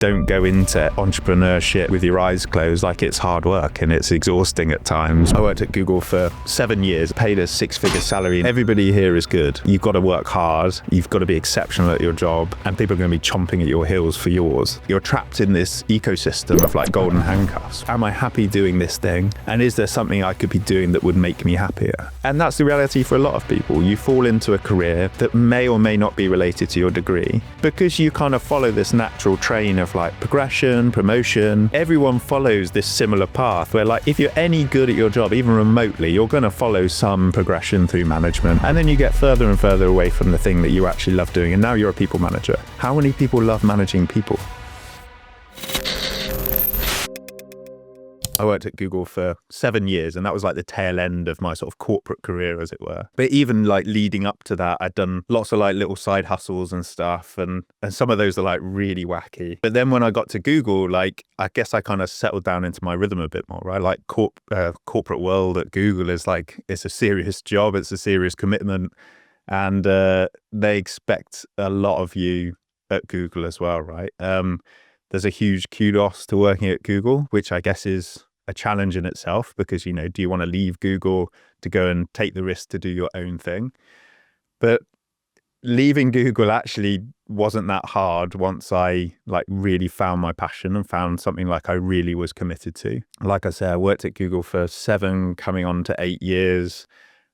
don't go into entrepreneurship with your eyes closed. Like, it's hard work and it's exhausting at times. I worked at Google for 7 years, paid a 6-figure salary. Everybody here is good. You've got to work hard. You've got to be exceptional at your job, and people are going to be chomping at your heels for yours. You're trapped in this ecosystem of like golden handcuffs. Am I happy doing this thing? And is there something I could be doing that would make me happier? And that's the reality for a lot of people. You fall into a career that may or may not be related to your degree because you kind of follow this natural train of like progression, promotion. Everyone follows this similar path where, like, if you're any good at your job, even remotely, you're going to follow some progression through management. And then you get further and further away from the thing that you actually love doing. And now you're a people manager. How many people love managing people? I worked at Google for 7 years, and that was like the tail end of my sort of corporate career, as it were. But even like leading up to that, I'd done lots of like little side hustles and stuff, and some of those are like really wacky. But then when I got to Google, like, I guess I kind of settled down into my rhythm a bit more, right? Like corporate world at Google is like, it's a serious job, it's a serious commitment, and they expect a lot of you at Google as well, right? There's a huge kudos to working at Google, which I guess is a challenge in itself, because, you know, do you want to leave Google to go and take the risk to do your own thing? But leaving Google actually wasn't that hard once I like really found my passion and found something like I really was committed to. Like I said, I worked at Google for 7 coming on to 8 years.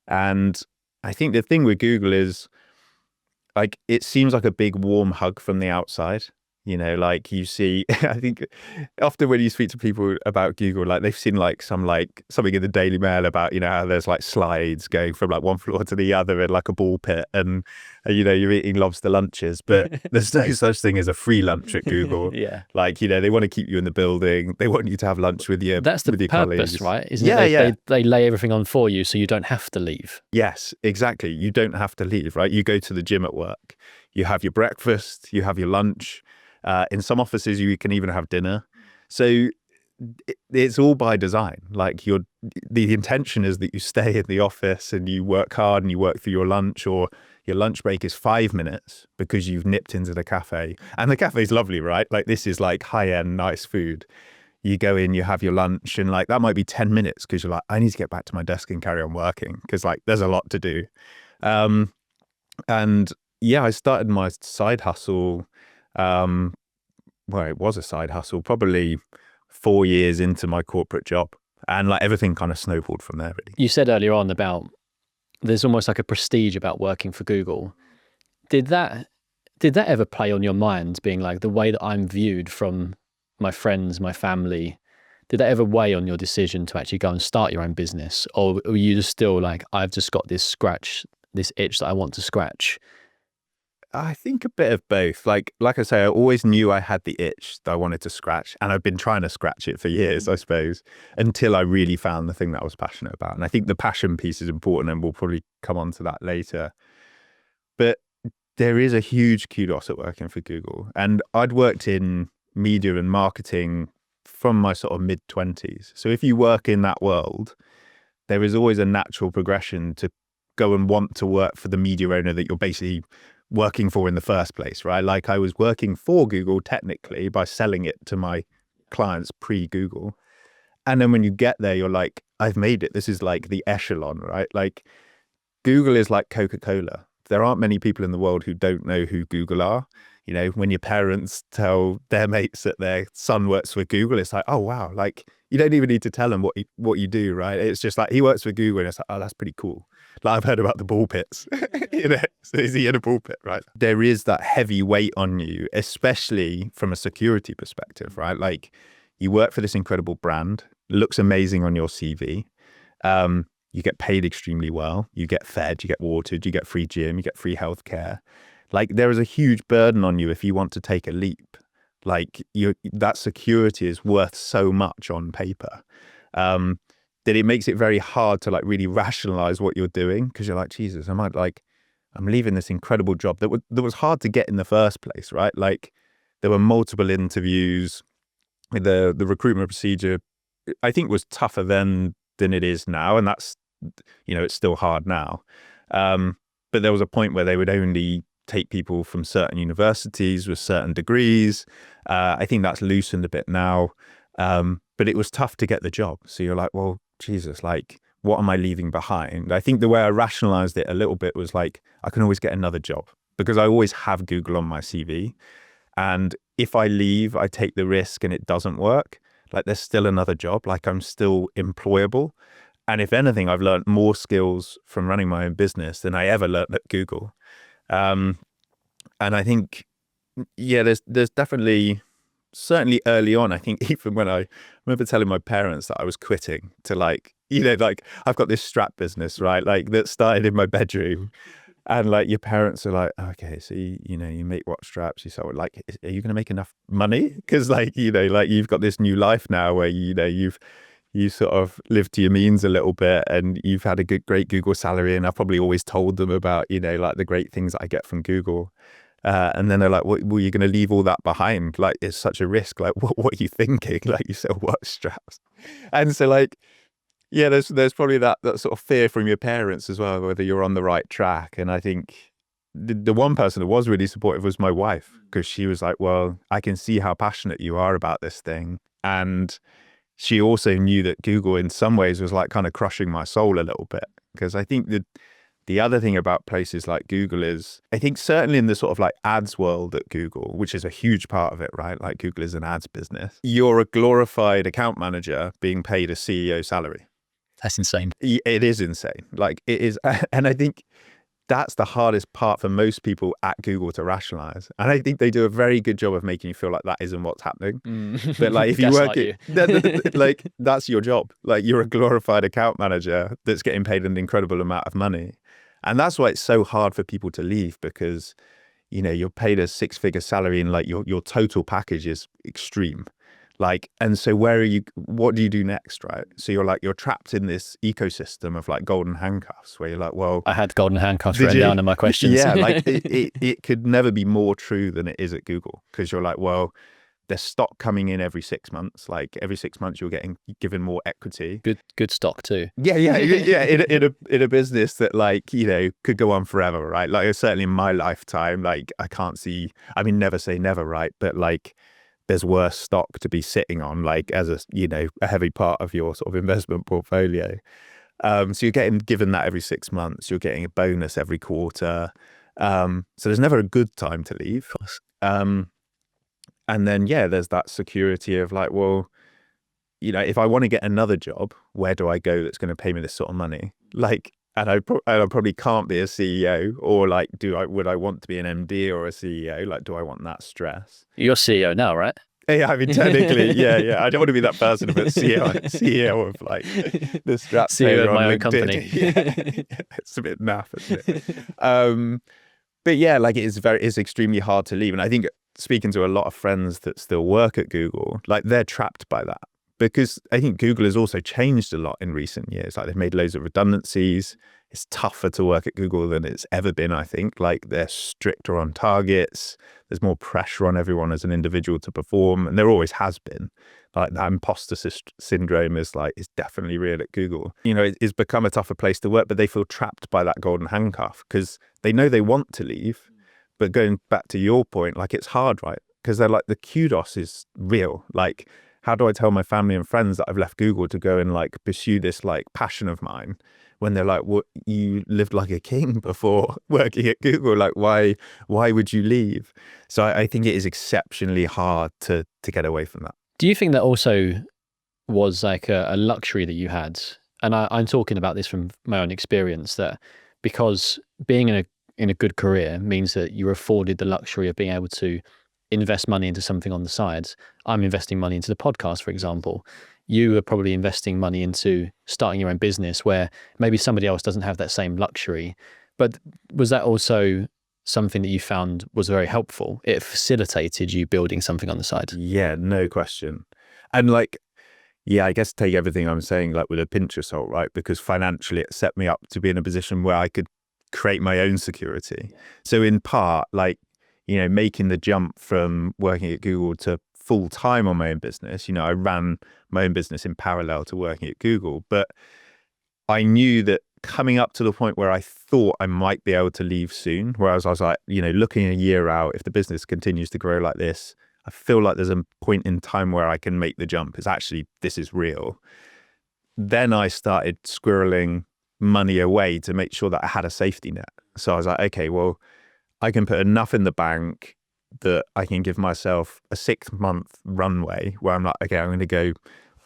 And I think the thing with Google is, like, it seems like a big warm hug from the outside. You know, like, you see, I think often when you speak to people about Google, like, they've seen like something in the Daily Mail about, you know, how there's like slides going from like one floor to the other in like a ball pit, and you know, you're eating lobster lunches, but there's no such thing as a free lunch at Google. Yeah. Like, you know, they want to keep you in the building. They want you to have lunch with your That's the with your purpose, colleagues. right? Isn't it? They lay everything on for you so you don't have to leave. Yes, exactly. You don't have to leave, right? You go to the gym at work. You have your breakfast. You have your lunch. In some offices, you can even have dinner. So it's all by design. Like, the intention is that you stay in the office and you work hard and you work through your lunch, or your lunch break is 5 minutes because you've nipped into the cafe. And the cafe is lovely, right? Like, this is like high-end, nice food. You go in, you have your lunch, and like that might be 10 minutes because you're like, I need to get back to my desk and carry on working because like there's a lot to do. And yeah, I started my side hustle. Well, it was a side hustle, probably 4 years into my corporate job, and like everything kind of snowballed from there, really. You said earlier on about there's almost like a prestige about working for Google. Did that ever play on your mind, being like, the way that I'm viewed from my friends, my family, did that ever weigh on your decision to actually go and start your own business? Or were you just still like, I've just got this itch that I want to scratch? I think a bit of both. Like I say, I always knew I had the itch that I wanted to scratch, and I've been trying to scratch it for years, I suppose, until I really found the thing that I was passionate about. And I think the passion piece is important, and we'll probably come on to that later. But there is a huge kudos at working for Google. And I'd worked in media and marketing from my sort of mid-20s. So if you work in that world, there is always a natural progression to go and want to work for the media owner that you're basically working for in the first place, right? Like, I was working for Google technically by selling it to my clients pre-Google. And then when you get there, you're like, I've made it. This is like the echelon, right? Like, Google is like Coca-Cola. There aren't many people in the world who don't know who Google are. You know, when your parents tell their mates that their son works for Google, it's like, oh, wow. Like, you don't even need to tell them what you do, right? It's just like, he works for Google, and it's like, oh, that's pretty cool. Like, I've heard about the ball pits, you know, so is he in a ball pit, right? There is that heavy weight on you, especially from a security perspective, right? Like, you work for this incredible brand, looks amazing on your CV. You get paid extremely well. You get fed, you get watered, you get free gym, you get free healthcare. Like, there is a huge burden on you if you want to take a leap. Like, that security is worth so much on paper. That it makes it very hard to like really rationalize what you're doing, because you're like, Jesus, I'm leaving this incredible job that was hard to get in the first place, right? Like, there were multiple interviews. The recruitment procedure, I think, was tougher then than it is now, and that's, you know, it's still hard now. But there was a point where they would only take people from certain universities with certain degrees. I think that's loosened a bit now. But it was tough to get the job. So you're like, well, Jesus, like, what am I leaving behind? I think the way I rationalized it a little bit was like, I can always get another job because I always have Google on my CV. And if I leave, I take the risk and it doesn't work, like there's still another job, like I'm still employable. And if anything, I've learned more skills from running my own business than I ever learned at Google. And I think, yeah, there's definitely, certainly early on, I think even when I remember telling my parents that I was quitting to like, like I've got this strap business, right? Like that started in my bedroom. And like your parents are like, okay, so you make watch straps. You sort of like, are you going to make enough money? Because like, like you've got this new life now where, you sort of lived to your means a little bit and you've had a great Google salary. And I've probably always told them about, like the great things that I get from Google. And then they're like, well, you're going to leave all that behind? Like, it's such a risk. Like, what are you thinking? Like, you sell watch straps. And so like, yeah, there's probably that sort of fear from your parents as well, whether you're on the right track. And I think the one person that was really supportive was my wife, because she was like, well, I can see how passionate you are about this thing. And she also knew that Google in some ways was like kind of crushing my soul a little bit. Because I think that the other thing about places like Google is, I think certainly in the sort of like ads world at Google, which is a huge part of it, right? Like Google is an ads business. You're a glorified account manager being paid a CEO salary. That's insane. It is insane. Like it is. And I think that's the hardest part for most people at Google to rationalize. And I think they do a very good job of making you feel like that isn't what's happening. But like if you work it, like that's your job. Like you're a glorified account manager that's getting paid an incredible amount of money. And that's why it's so hard for people to leave, because, you're paid a 6-figure salary and like your total package is extreme. Like, and so what do you do next, right? So you're trapped in this ecosystem of like golden handcuffs where you're like, well, I had golden handcuffs written down in my questions. Yeah, like it could never be more true than it is at Google, because you're like, well, there's stock coming in every 6 months. Like every 6 months you're getting given more equity. Good stock too. Yeah. In a business that like, could go on forever, right? Like certainly in my lifetime, like I can't see, I mean, never say never, right? But like, there's worse stock to be sitting on, like as a heavy part of your sort of investment portfolio. So you're getting given that every 6 months. You're getting a bonus every quarter. So there's never a good time to leave. And then, yeah, there's that security of like, well, if I want to get another job, where do I go that's going to pay me this sort of money? Like, and I probably can't be a CEO, or like, would I want to be an MD or a CEO? Like, do I want that stress? You're CEO now, right? Yeah, I mean, technically, yeah. I don't want to be that person, but CEO of like the strap CEO of my own LinkedIn. company. Yeah. It's a bit naff, isn't it? But yeah, like it's extremely hard to leave. And I think speaking to a lot of friends that still work at Google, like they're trapped by that. Because I think Google has also changed a lot in recent years. Like they've made loads of redundancies. It's tougher to work at Google than it's ever been, I think. Like they're stricter on targets. There's more pressure on everyone as an individual to perform. And there always has been. Like that imposter syndrome is definitely real at Google. It's become a tougher place to work, but they feel trapped by that golden handcuff because they know they want to leave. But going back to your point, like it's hard, right? Because they're like, the kudos is real. Like, how do I tell my family and friends that I've left Google to go and like pursue this like passion of mine, when they're like, "What, you lived like a king before working at Google? Like, why would you leave?" So I think it is exceptionally hard to get away from that. Do you think that also was like a luxury that you had? And I'm talking about this from my own experience, that because being in a good career means that you're afforded the luxury of being able to invest money into something on the sides. I'm investing money into the podcast, for example. You are probably investing money into starting your own business where maybe somebody else doesn't have that same luxury. But was that also something that you found was very helpful? It facilitated you building something on the side? Yeah, no question. And like, yeah, I guess take everything I'm saying like with a pinch of salt, right? Because financially it set me up to be in a position where I could create my own security. So in part, like, making the jump from working at Google to full time on my own business, I ran my own business in parallel to working at Google, but I knew that coming up to the point where I thought I might be able to leave soon. Whereas I was like, looking a year out, if the business continues to grow like this, I feel like there's a point in time where I can make the jump. It's actually, this is real. Then I started squirreling money away to make sure that I had a safety net. So I was like, okay, well, I can put enough in the bank that I can give myself a 6-month runway where I'm like, okay, I'm going to go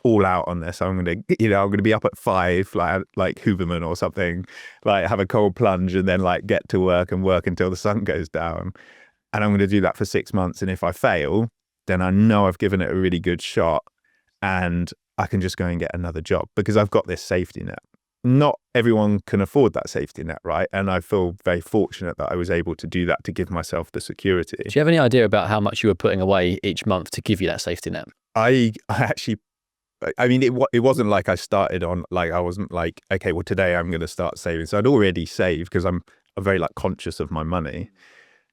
all out on this. I'm going to, I'm going to be up at 5, like Huberman or something, like have a cold plunge and then like get to work and work until the sun goes down. And I'm going to do that for 6 months. And if I fail, then I know I've given it a really good shot and I can just go and get another job because I've got this safety net. Not everyone can afford that safety net, right? And I feel very fortunate that I was able to do that to give myself the security. Do you have any idea about how much you were putting away each month to give you that safety net? I mean, it wasn't like I started on, like, I wasn't like, okay, well, today I'm going to start saving. So I'd already saved because I'm very like conscious of my money.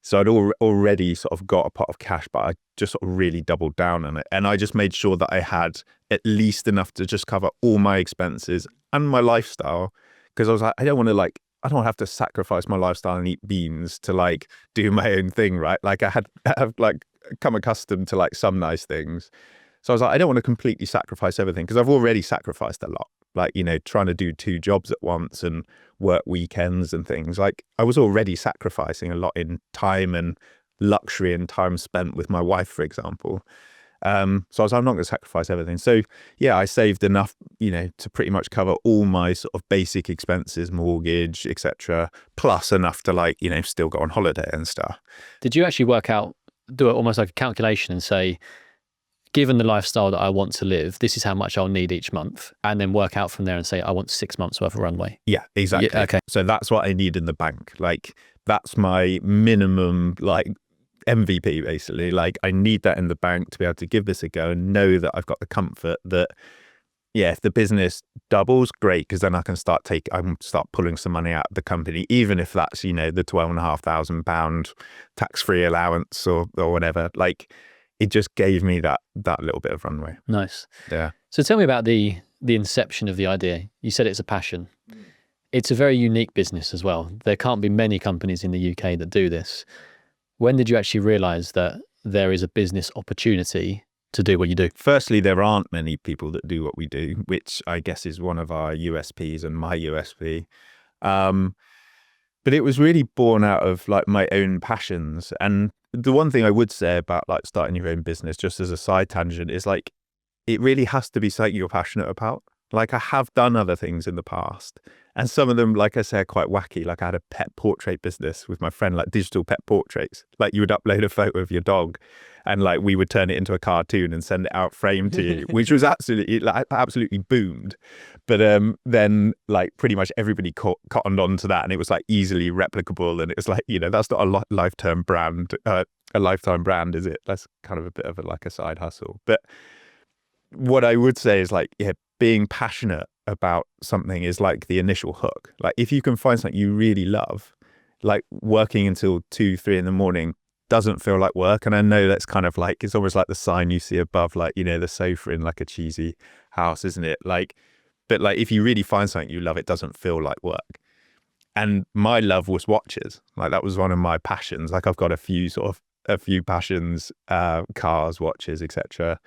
So I'd already sort of got a pot of cash, but I just sort of really doubled down on it. And I just made sure that I had at least enough to just cover all my expenses and my lifestyle. Because I was like, I don't want to have to sacrifice my lifestyle and eat beans to like do my own thing, right? Like I have like come accustomed to like some nice things. So I was like, I don't want to completely sacrifice everything because I've already sacrificed a lot. Like, trying to do 2 jobs at once and work weekends and things. Like I was already sacrificing a lot in time and luxury and time spent with my wife, for example. So I was like, I'm not going to sacrifice everything. So yeah, I saved enough, to pretty much cover all my sort of basic expenses, mortgage, etc., plus enough to like, still go on holiday and stuff. Did you actually do it almost like a calculation and say, given the lifestyle that I want to live, this is how much I'll need each month, and then work out from there and say, I want 6 months worth of runway? Yeah, exactly. Yeah, okay. So that's what I need in the bank. Like that's my minimum, like MVP basically. Like I need that in the bank to be able to give this a go and know that I've got the comfort that, yeah, if the business doubles, great, because then I can start pulling some money out of the company, even if that's, the £12,500 tax-free allowance or whatever. Like it just gave me that little bit of runway. Nice. Yeah. So tell me about the inception of the idea. You said it's a passion. It's a very unique business as well. There can't be many companies in the UK that do this. When did you actually realize that there is a business opportunity to do what you do? Firstly, there aren't many people that do what we do, which I guess is one of our USPs and my USP. But it was really born out of like my own passions. And the one thing I would say about like starting your own business, just as a side tangent, is like, it really has to be something you're passionate about. Like I have done other things in the past and some of them, like I say, are quite wacky. Like I had a pet portrait business with my friend, like digital pet portraits. Like you would upload a photo of your dog and like we would turn it into a cartoon and send it out framed to you, which was absolutely boomed. But then like pretty much everybody cottoned on to that and it was like easily replicable. And it was like, that's not a lifetime brand, is it? That's kind of a bit of like a side hustle. But what I would say is like, yeah, being passionate about something is like the initial hook. Like if you can find something you really love, like working until 2-3 in the morning doesn't feel like work. And I know that's kind of like, it's almost like the sign you see above, like, the sofa in like a cheesy house, isn't it? Like, but like if you really find something you love, it doesn't feel like work. And my love was watches. Like that was one of my passions. Like I've got a few passions, cars, watches, etc.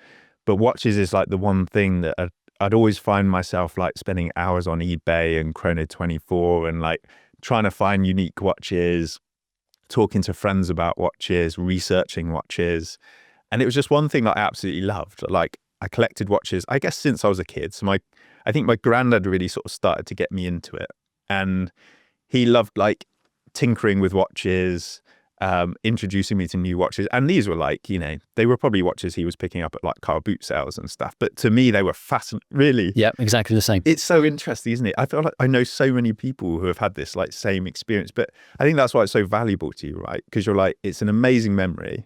But watches is like the one thing that I'd always find myself like spending hours on eBay and Chrono24 and like trying to find unique watches, talking to friends about watches, researching watches. And it was just one thing that I absolutely loved. Like I collected watches, I guess since I was a kid. So I think my granddad really sort of started to get me into it. And he loved like tinkering with watches, introducing me to new watches. And these were like, they were probably watches he was picking up at like car boot sales and stuff. But to me, they were fascinating. Really? Yeah, exactly the same. It's so interesting, isn't it? I feel like I know so many people who have had this like same experience, but I think that's why it's so valuable to you, right? Because you're like, it's an amazing memory.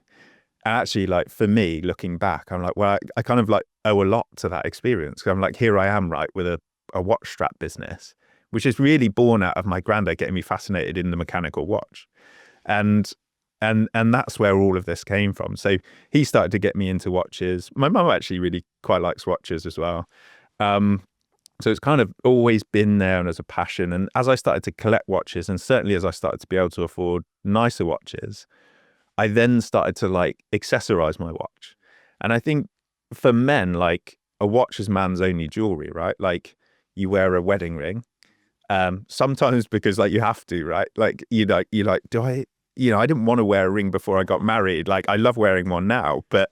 And actually, like for me, looking back, I'm like, well, I kind of like owe a lot to that experience. Because I'm like, here I am, right, with a watch strap business, which is really born out of my granddad getting me fascinated in the mechanical watch. And that's where all of this came from. So he started to get me into watches. My mum actually really quite likes watches as well. So it's kind of always been there and as a passion. And as I started to collect watches, and certainly as I started to be able to afford nicer watches, I then started to like accessorize my watch. And I think for men, like a watch is man's only jewelry, right? Like you wear a wedding ring, sometimes because like you have to, right? Like you like, do I, I didn't want to wear a ring before I got married. Like I love wearing one now, but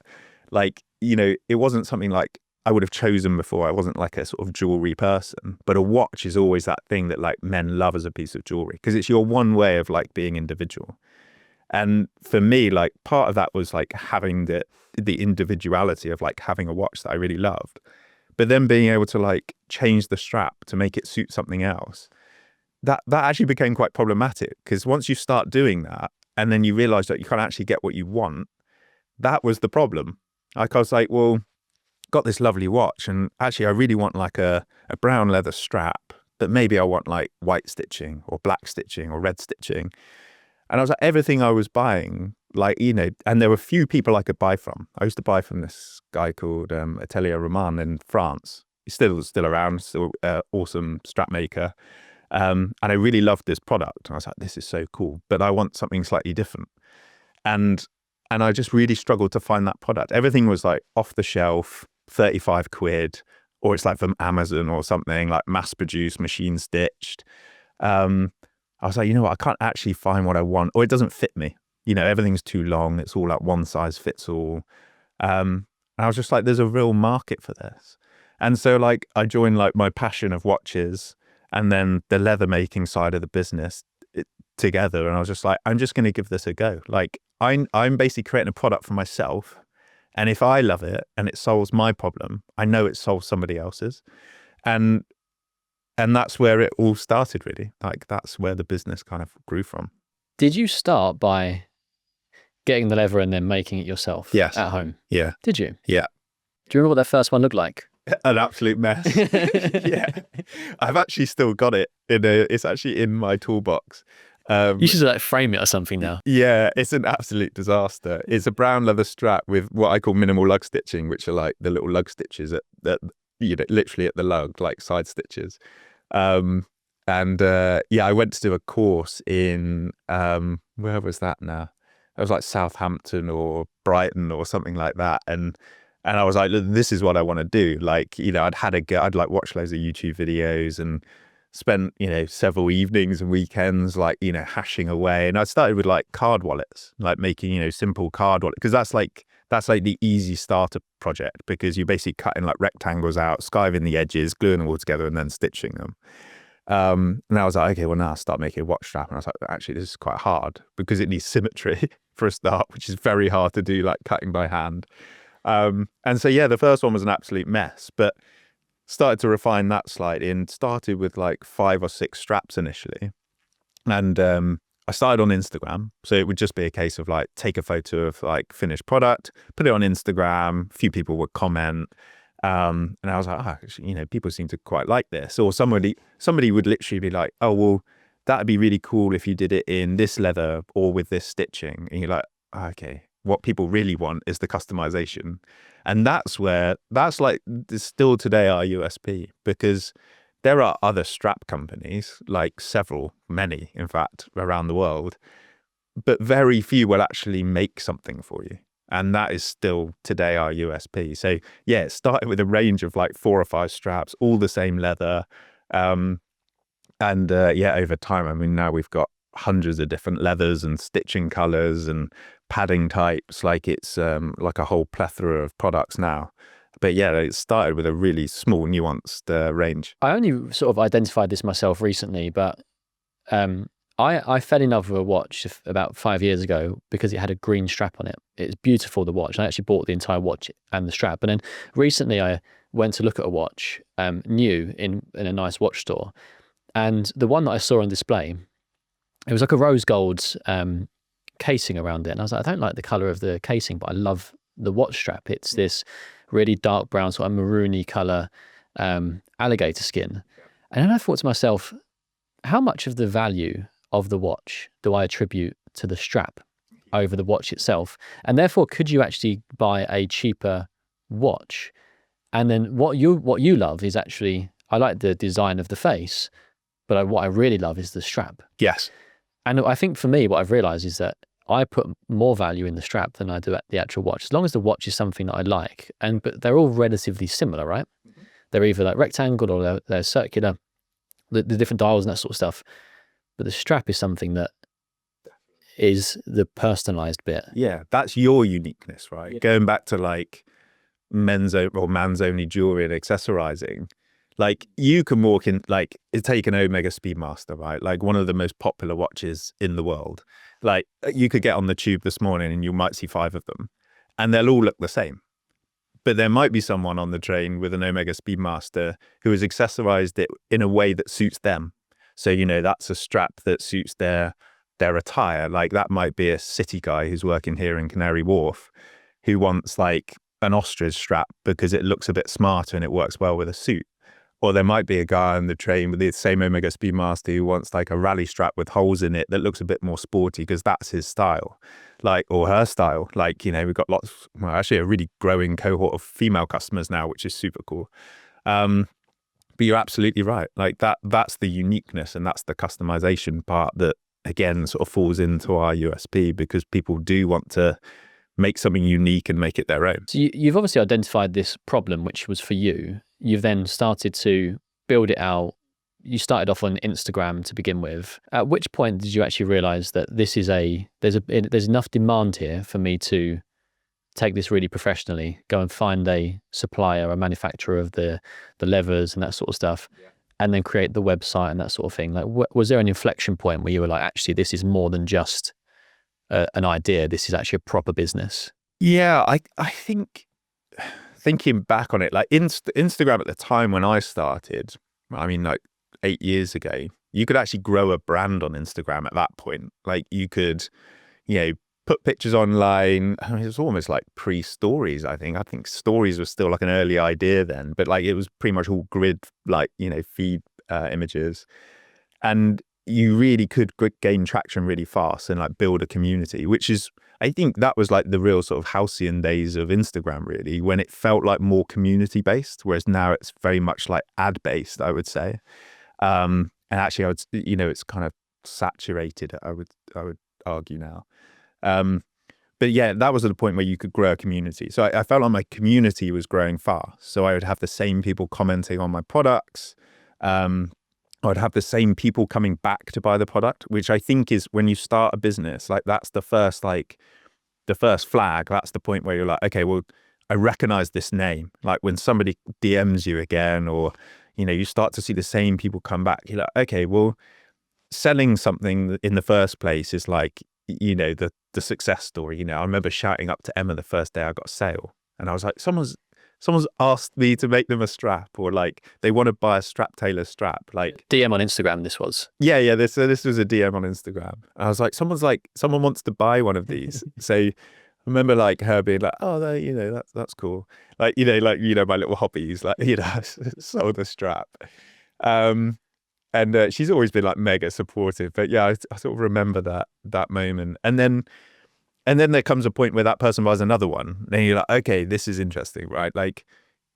like, it wasn't something like I would have chosen before. I wasn't like a sort of jewelry person, but a watch is always that thing that like men love as a piece of jewelry because it's your one way of like being individual. And for me, like part of that was like having the individuality of like having a watch that I really loved, but then being able to like change the strap to make it suit something else. That actually became quite problematic because once you start doing that and then you realize that you can't actually get what you want, that was the problem. Like I was like, well, got this lovely watch and actually I really want like a brown leather strap, but maybe I want like white stitching or black stitching or red stitching. And I was like, everything I was buying, like, and there were few people I could buy from. I used to buy from this guy called Atelier Roman in France. He's still around, still awesome strap maker. And I really loved this product. And I was like, this is so cool, but I want something slightly different. And I just really struggled to find that product. Everything was like off the shelf, 35 quid, or it's like from Amazon or something, like mass produced, machine stitched. I was like, you know what, I can't actually find what I want, or it doesn't fit me. Everything's too long. It's all like one size fits all. And I was just like, there's a real market for this. And so like I joined like my passion of watches and then the leather making side of the business together. And I was just like, I'm just going to give this a go. Like I'm basically creating a product for myself. And if I love it and it solves my problem, I know it solves somebody else's. And that's where it all started, really. Like that's where the business kind of grew from. Did you start by getting the leather and then making it yourself? Yes. At home? Yeah. Did you? Yeah. Do you remember what that first one looked like? An absolute mess. Yeah. I've actually still got it. It's actually in my toolbox. You should like frame it or something now. Yeah, it's an absolute disaster. It's a brown leather strap with what I call minimal lug stitching, which are like the little lug stitches that literally at the lug, like side stitches. I went to do a course in where was that now? It was like Southampton or Brighton or something like that, and I was like, this is what I want to do. Like, I'd like watch loads of YouTube videos and spent, several evenings and weekends, like, hashing away. And I started with like card wallets, like making, simple card wallet, because that's like the easy starter project, because you're basically cutting like rectangles out, skiving the edges, gluing them all together and then stitching them. And I was like, okay, well now I'll start making a watch strap. And I was like, actually, this is quite hard because it needs symmetry for a start, which is very hard to do, like cutting by hand. And so, yeah, the first one was an absolute mess, but started to refine that slightly and started with like 5 or 6 straps initially. And I started on Instagram. So it would just be a case of like, take a photo of like finished product, put it on Instagram. A few people would comment. And I was like, people seem to quite like this. Or somebody would literally be like, oh, well, that'd be really cool if you did it in this leather or with this stitching. And you're like, okay, what people really want is the customization. And that's like still today our USP, because there are other strap companies, like many, in fact, around the world, but very few will actually make something for you. And that is still today our USP. So yeah, it started with a range of like 4 or 5 straps, all the same leather. Over time, I mean, now we've got hundreds of different leathers and stitching colors and padding types. Like it's like a whole plethora of products now. But yeah, it started with a really small, nuanced range. I only sort of identified this myself recently, but I fell in love with a watch about 5 years ago because it had a green strap on it. It's beautiful, the watch. I actually bought the entire watch and the strap. And then recently I went to look at a watch new in a nice watch store. And the one that I saw on display, it was like a rose gold casing around it. And I was like, I don't like the color of the casing, but I love the watch strap. It's this really dark brown, sort of maroony color, alligator skin. And then I thought to myself, how much of the value of the watch do I attribute to the strap over the watch itself? And therefore, could you actually buy a cheaper watch? And then what you love is actually I like the design of the face, but what I really love is the strap. Yes. And I think for me, what I've realized is that I put more value in the strap than I do at the actual watch, as long as the watch is something that I like. But they're all relatively similar, right? They're either like rectangle or they're circular, the different dials and that sort of stuff. But the strap is something that is the personalized bit. Yeah, that's your uniqueness, right? Going back to like man's only jewelry and accessorizing. Like you can walk in, like take an Omega Speedmaster, right? Like one of the most popular watches in the world. Like you could get on the tube this morning and you might see 5 of them and they'll all look the same. But there might be someone on the train with an Omega Speedmaster who has accessorized it in a way that suits them. So, you know, that's a strap that suits their attire. Like that might be a city guy who's working here in Canary Wharf who wants like an ostrich strap because it looks a bit smarter and it works well with a suit. Or there might be a guy on the train with the same Omega Speedmaster who wants like a rally strap with holes in it that looks a bit more sporty because that's his style, like, or her style. Like, you know, we've got actually a really growing cohort of female customers now, which is super cool. But you're absolutely right. Like that's the uniqueness and that's the customization part that, again, sort of falls into our USP because people do want to make something unique and make it their own. So you've obviously identified this problem, which was for you. You've then started to build it out. You started off on Instagram to begin with. At which point did you actually realize that there's enough demand here for me to take this really professionally, go and find a supplier, a manufacturer of the levers and that sort of stuff, and then create the website and that sort of thing? Like, was there an inflection point where you were like, actually, this is more than just an idea, this is actually a proper business? Yeah, I think thinking back on it, like Instagram at the time when I started, I mean, like 8 years ago, you could actually grow a brand on Instagram at that point. Like you could, you know, put pictures online. I mean, it was almost like pre-stories, I think. I think stories was still like an early idea then, but like it was pretty much all grid, like, you know, feed images. And you really could gain traction really fast and like build a community, which is, I think that was like the real sort of halcyon days of Instagram, really, when it felt like more community based, whereas now it's very much like ad based, I would say. And actually I would, you know, it's kind of saturated, I would argue now. But yeah, that was at the point where you could grow a community. So I felt like my community was growing fast. So I would have the same people commenting on my products. I'd have the same people coming back to buy the product, which I think is when you start a business, like that's the first flag. That's the point where you're like, okay, well, I recognize this name. Like when somebody DMs you again, or, you know, you start to see the same people come back. You're like, okay, well, selling something in the first place is like, you know, the success story. You know, I remember shouting up to Emma the first day I got a sale and I was like, someone's asked me to make them a strap, or like they want to buy a strap tailor strap. Like DM on Instagram, this was. Yeah. This was a DM on Instagram. I was like, someone wants to buy one of these. So I remember like her being like, oh, you know, that's cool. Like, you know, my little hobbies, like, you know, sold a strap. And she's always been like mega supportive. But yeah, I sort of remember that moment. And then there comes a point where that person buys another one. Then you're like, okay, this is interesting, right? Like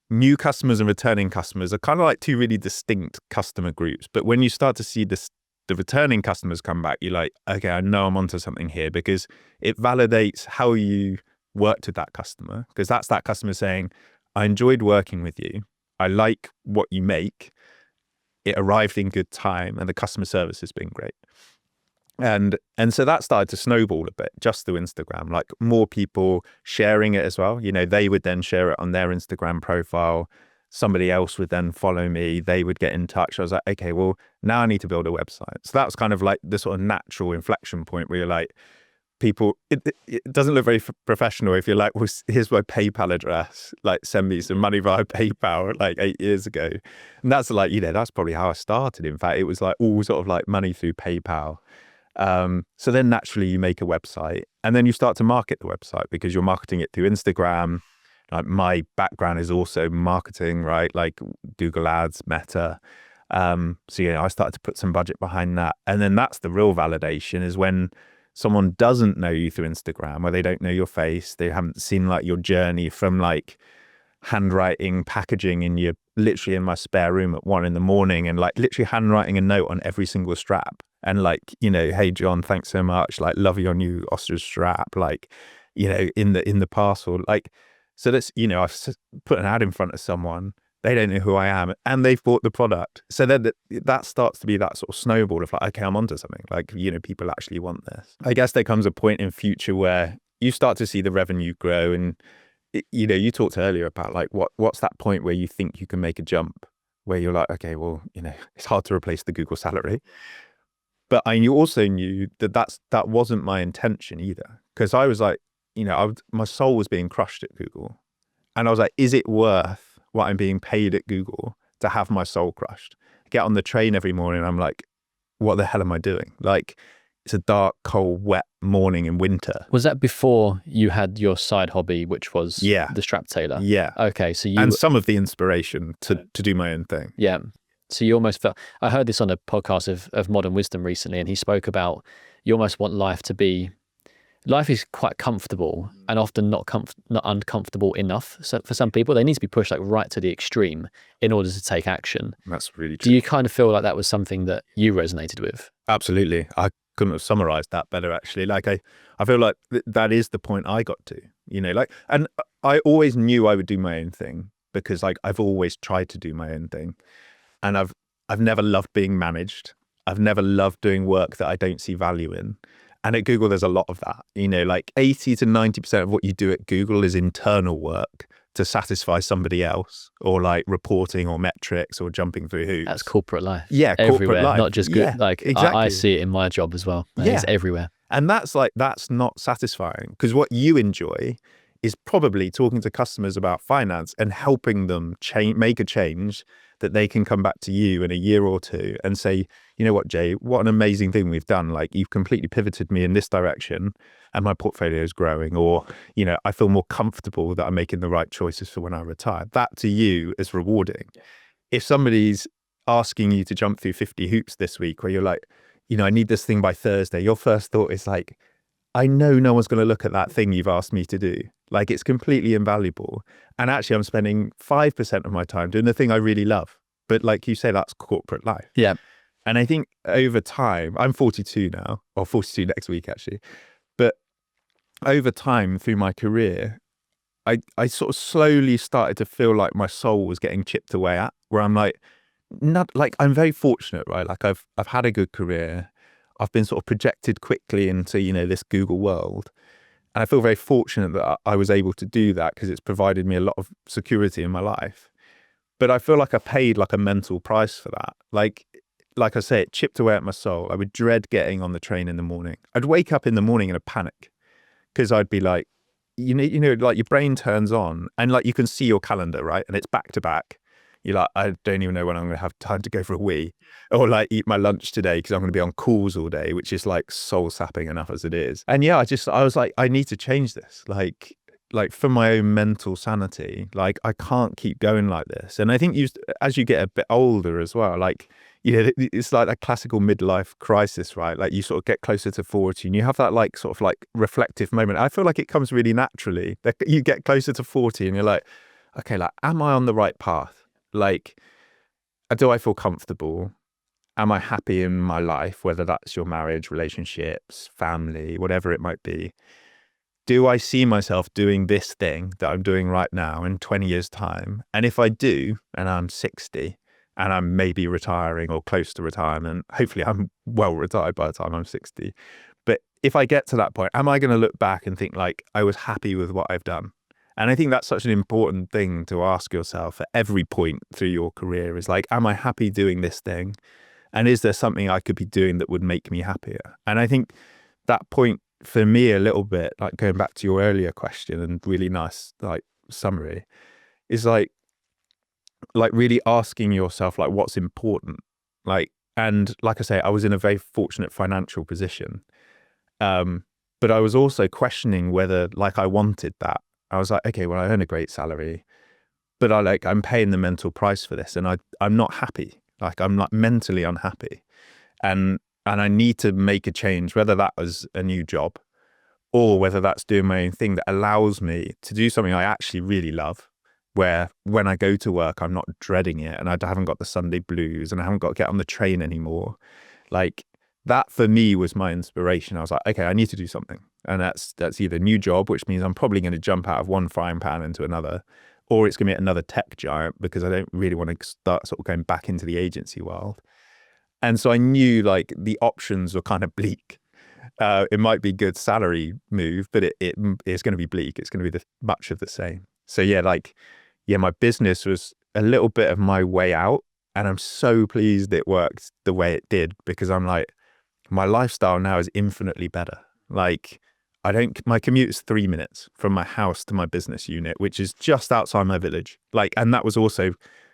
new customers and returning customers are kind of like two really distinct customer groups. But when you start to see the returning customers come back, you're like, okay, I know I'm onto something here, because it validates how you worked with that customer. Because that's that customer saying, I enjoyed working with you. I like what you make. It arrived in good time and the customer service has been great. And so that started to snowball a bit just through Instagram, like more people sharing it as well. You know, they would then share it on their Instagram profile. Somebody else would then follow me. They would get in touch. I was like, okay, well, now I need to build a website. So that was kind of like the sort of natural inflection point where you're like, people, it doesn't look very professional if you're like, well, here's my PayPal address, like send me some money via PayPal like 8 years ago. And that's like, you know, that's probably how I started. In fact, it was like all sort of like money through PayPal. So then naturally you make a website and then you start to market the website because you're marketing it through Instagram. Like my background is also marketing, right? Like Google Ads, Meta. So, you know, I started to put some budget behind that. And then that's the real validation, is when someone doesn't know you through Instagram, or they don't know your face, they haven't seen like your journey from like handwriting, packaging in your literally in my spare room at 1 a.m. and like literally handwriting a note on every single strap and like, you know, hey John, thanks so much, like love your new ostrich strap, like, you know, in the parcel, like, so that's, you know, I've put an ad in front of someone, they don't know who I am and they've bought the product. So then that starts to be that sort of snowball of like, okay, I'm onto something, like, you know, people actually want this. I guess there comes a point in future where you start to see the revenue grow and you know, you talked earlier about like what's that point where you think you can make a jump where you're like, okay, well, you know, it's hard to replace the Google salary. But I also knew that that wasn't my intention either, because I was like, you know, my soul was being crushed at Google, and I was like, is it worth what I'm being paid at Google to have my soul crushed? Get on the train every morning, I'm like, what the hell am I doing? Like, it's a dark, cold, wet morning in winter. Was that before you had your side hobby, which was the strap tailor? Yeah. Okay, so and some of the inspiration to do my own thing. Yeah. So you almost felt, I heard this on a podcast of Modern Wisdom recently, and he spoke about you almost want life to be, life is quite comfortable and often not uncomfortable enough. So for some people, they need to be pushed like right to the extreme in order to take action. That's really true. Do you kind of feel like that was something that you resonated with? Absolutely. I couldn't have summarized that better, actually. Like I feel like that is the point I got to, you know, like, and I always knew I would do my own thing because like I've always tried to do my own thing, and I've never loved being managed. I've never loved doing work that I don't see value in. And at Google, there's a lot of that, you know, like 80 to 90% of what you do at Google is internal work to satisfy somebody else, or like reporting or metrics or jumping through hoops. That's corporate life. Yeah, everywhere, corporate life. Not just good. Yeah, like exactly. I see it in my job as well. It's everywhere. And that's not satisfying, because what you enjoy is probably talking to customers about finance and helping them make a change that they can come back to you in a year or two and say, you know what, Jay, what an amazing thing we've done. Like, you've completely pivoted me in this direction and my portfolio is growing, or, you know, I feel more comfortable that I'm making the right choices for when I retire. That to you is rewarding. If somebody's asking you to jump through 50 hoops this week, where you're like, you know, I need this thing by Thursday, your first thought is like, I know no one's going to look at that thing you've asked me to do. Like, it's completely invaluable. And actually, I'm spending 5% of my time doing the thing I really love. But like you say, that's corporate life. Yeah. And I think over time, I'm 42 now, or 42 next week, actually. But over time through my career, I sort of slowly started to feel like my soul was getting chipped away at, where I'm like, not like, I'm very fortunate, right? Like I've had a good career. I've been sort of projected quickly into, you know, this Google world. And I feel very fortunate that I was able to do that, because it's provided me a lot of security in my life. But I feel like I paid like a mental price for that. Like I say, it chipped away at my soul. I would dread getting on the train in the morning. I'd wake up in the morning in a panic, because I'd be like, you know, like your brain turns on and like you can see your calendar, right? And it's back to back. You're like, I don't even know when I'm going to have time to go for a wee, or like eat my lunch today, because I'm going to be on calls all day, which is like soul sapping enough as it is. And yeah, I was like, I need to change this. Like for my own mental sanity, like I can't keep going like this. And I think as you get a bit older as well, like, you know, it's like a classical midlife crisis, right? Like you sort of get closer to 40 and you have that like sort of like reflective moment. I feel like it comes really naturally. Like you get closer to 40 and you're like, okay, like, am I on the right path? Like, do I feel comfortable? Am I happy in my life? Whether that's your marriage, relationships, family, whatever it might be. Do I see myself doing this thing that I'm doing right now in 20 years' time? And if I do, and I'm 60, and I'm maybe retiring or close to retirement, hopefully I'm well retired by the time I'm 60. But if I get to that point, am I going to look back and think like, I was happy with what I've done? And I think that's such an important thing to ask yourself at every point through your career, is like, am I happy doing this thing? And is there something I could be doing that would make me happier? And I think that point for me, a little bit, like going back to your earlier question and really nice like summary, is like really asking yourself like what's important. Like, and like I say, I was in a very fortunate financial position. But I was also questioning whether like I wanted that. I was like, okay, well, I earn a great salary, but I'm paying the mental price for this, and I'm not happy. Like, I'm like mentally unhappy, and I need to make a change, whether that was a new job or whether that's doing my own thing that allows me to do something I actually really love, where when I go to work, I'm not dreading it, and I haven't got the Sunday blues, and I haven't got to get on the train anymore. Like that for me was my inspiration. I was like, okay, I need to do something. And that's either a new job, which means I'm probably going to jump out of one frying pan into another, or it's going to be another tech giant, because I don't really want to start sort of going back into the agency world. And so I knew like the options were kind of bleak. It might be good salary move, but it's going to be bleak. It's going to be much of the same. So my business was a little bit of my way out, and I'm so pleased it worked the way it did, because I'm like, my lifestyle now is infinitely better. Like my commute is 3 minutes from my house to my business unit, which is just outside my village. Like, and that was also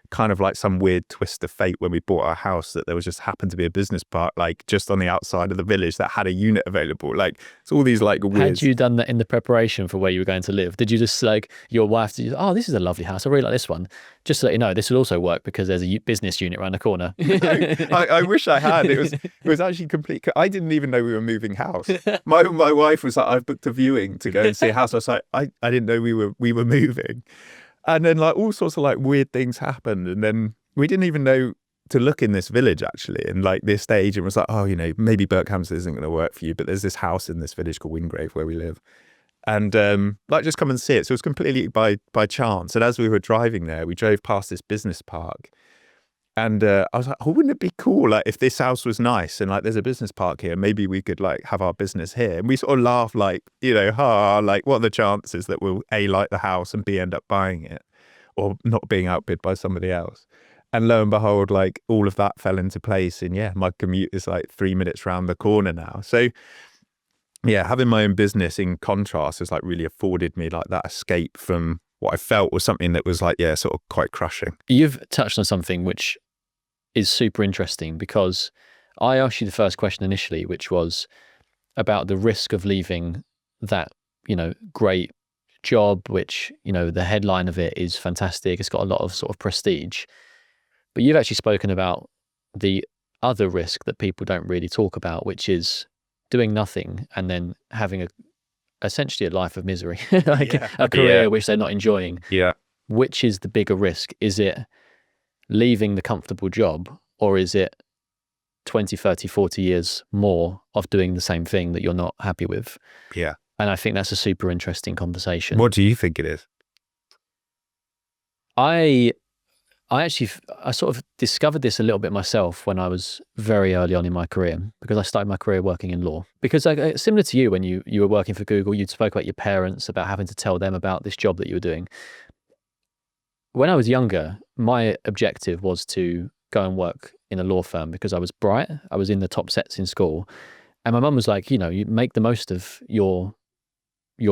kind of like some weird twist of fate when we bought our house, that there was just happened to be a business park like just on the outside of the village that had a unit available. Like it's all these like weird. Had you done that in the preparation for where you were going to live? Did you just like your wife, oh, this is a lovely house, I really like this one, just to let you know this would also work because there's a business unit around the corner? No, I wish I had. It was actually complete. I didn't even know we were moving house. My wife was like, I've booked a viewing to go and see a house. I was like, I didn't know we were moving. And then like all sorts of like weird things happened. And then we didn't even know to look in this village actually. And like this stage, it was like, oh, maybe Berkhamsted isn't going to work for you, but there's this house in this village called Wingrave where we live. And like just come and see it. So it was completely by chance. And as we were driving there, we drove past this business park. And I was like, oh, wouldn't it be cool like if this house was nice and like there's a business park here, maybe we could like have our business here. And we sort of laughed like, like what are the chances that we'll A, like the house, and B, end up buying it or not being outbid by somebody else. And lo and behold, like all of that fell into place. And yeah, my commute is like 3 minutes round the corner now. So yeah, having my own business in contrast has like really afforded me like that escape from what I felt was something that was like, yeah, sort of quite crushing. You've touched on something which is super interesting, because I asked you the first question initially, which was about the risk of leaving that, great job, which, the headline of it is fantastic. It's got a lot of sort of prestige. But you've actually spoken about the other risk that people don't really talk about, which is doing nothing and then having essentially a life of misery, like a career which they're not enjoying. Yeah. Which is the bigger risk? Is it leaving the comfortable job, or is it 20, 30, 40 years more of doing the same thing that you're not happy with? Yeah. And I think that's a super interesting conversation. What do you think it is? I sort of discovered this a little bit myself when I was very early on in my career, because I started my career working in law. Because similar to you, when you were working for Google, you spoke about your parents, about having to tell them about this job that you were doing. When I was younger, my objective was to go and work in a law firm because I was bright. I was in the top sets in school. And my mum was like, you make the most of your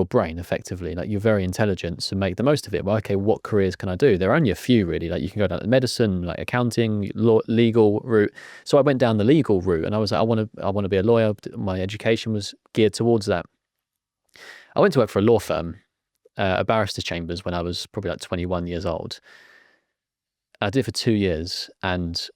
brain effectively. Like, you're very intelligent, so make the most of it. Well, okay, what careers can I do? There are only a few really. Like, you can go down to medicine, like accounting, law, legal route. So I went down the legal route, and I was like, I want to be a lawyer. My education was geared towards that. I went to work for a law firm, a barrister's chambers, when I was probably like 21 years old. I did it for 2 years, and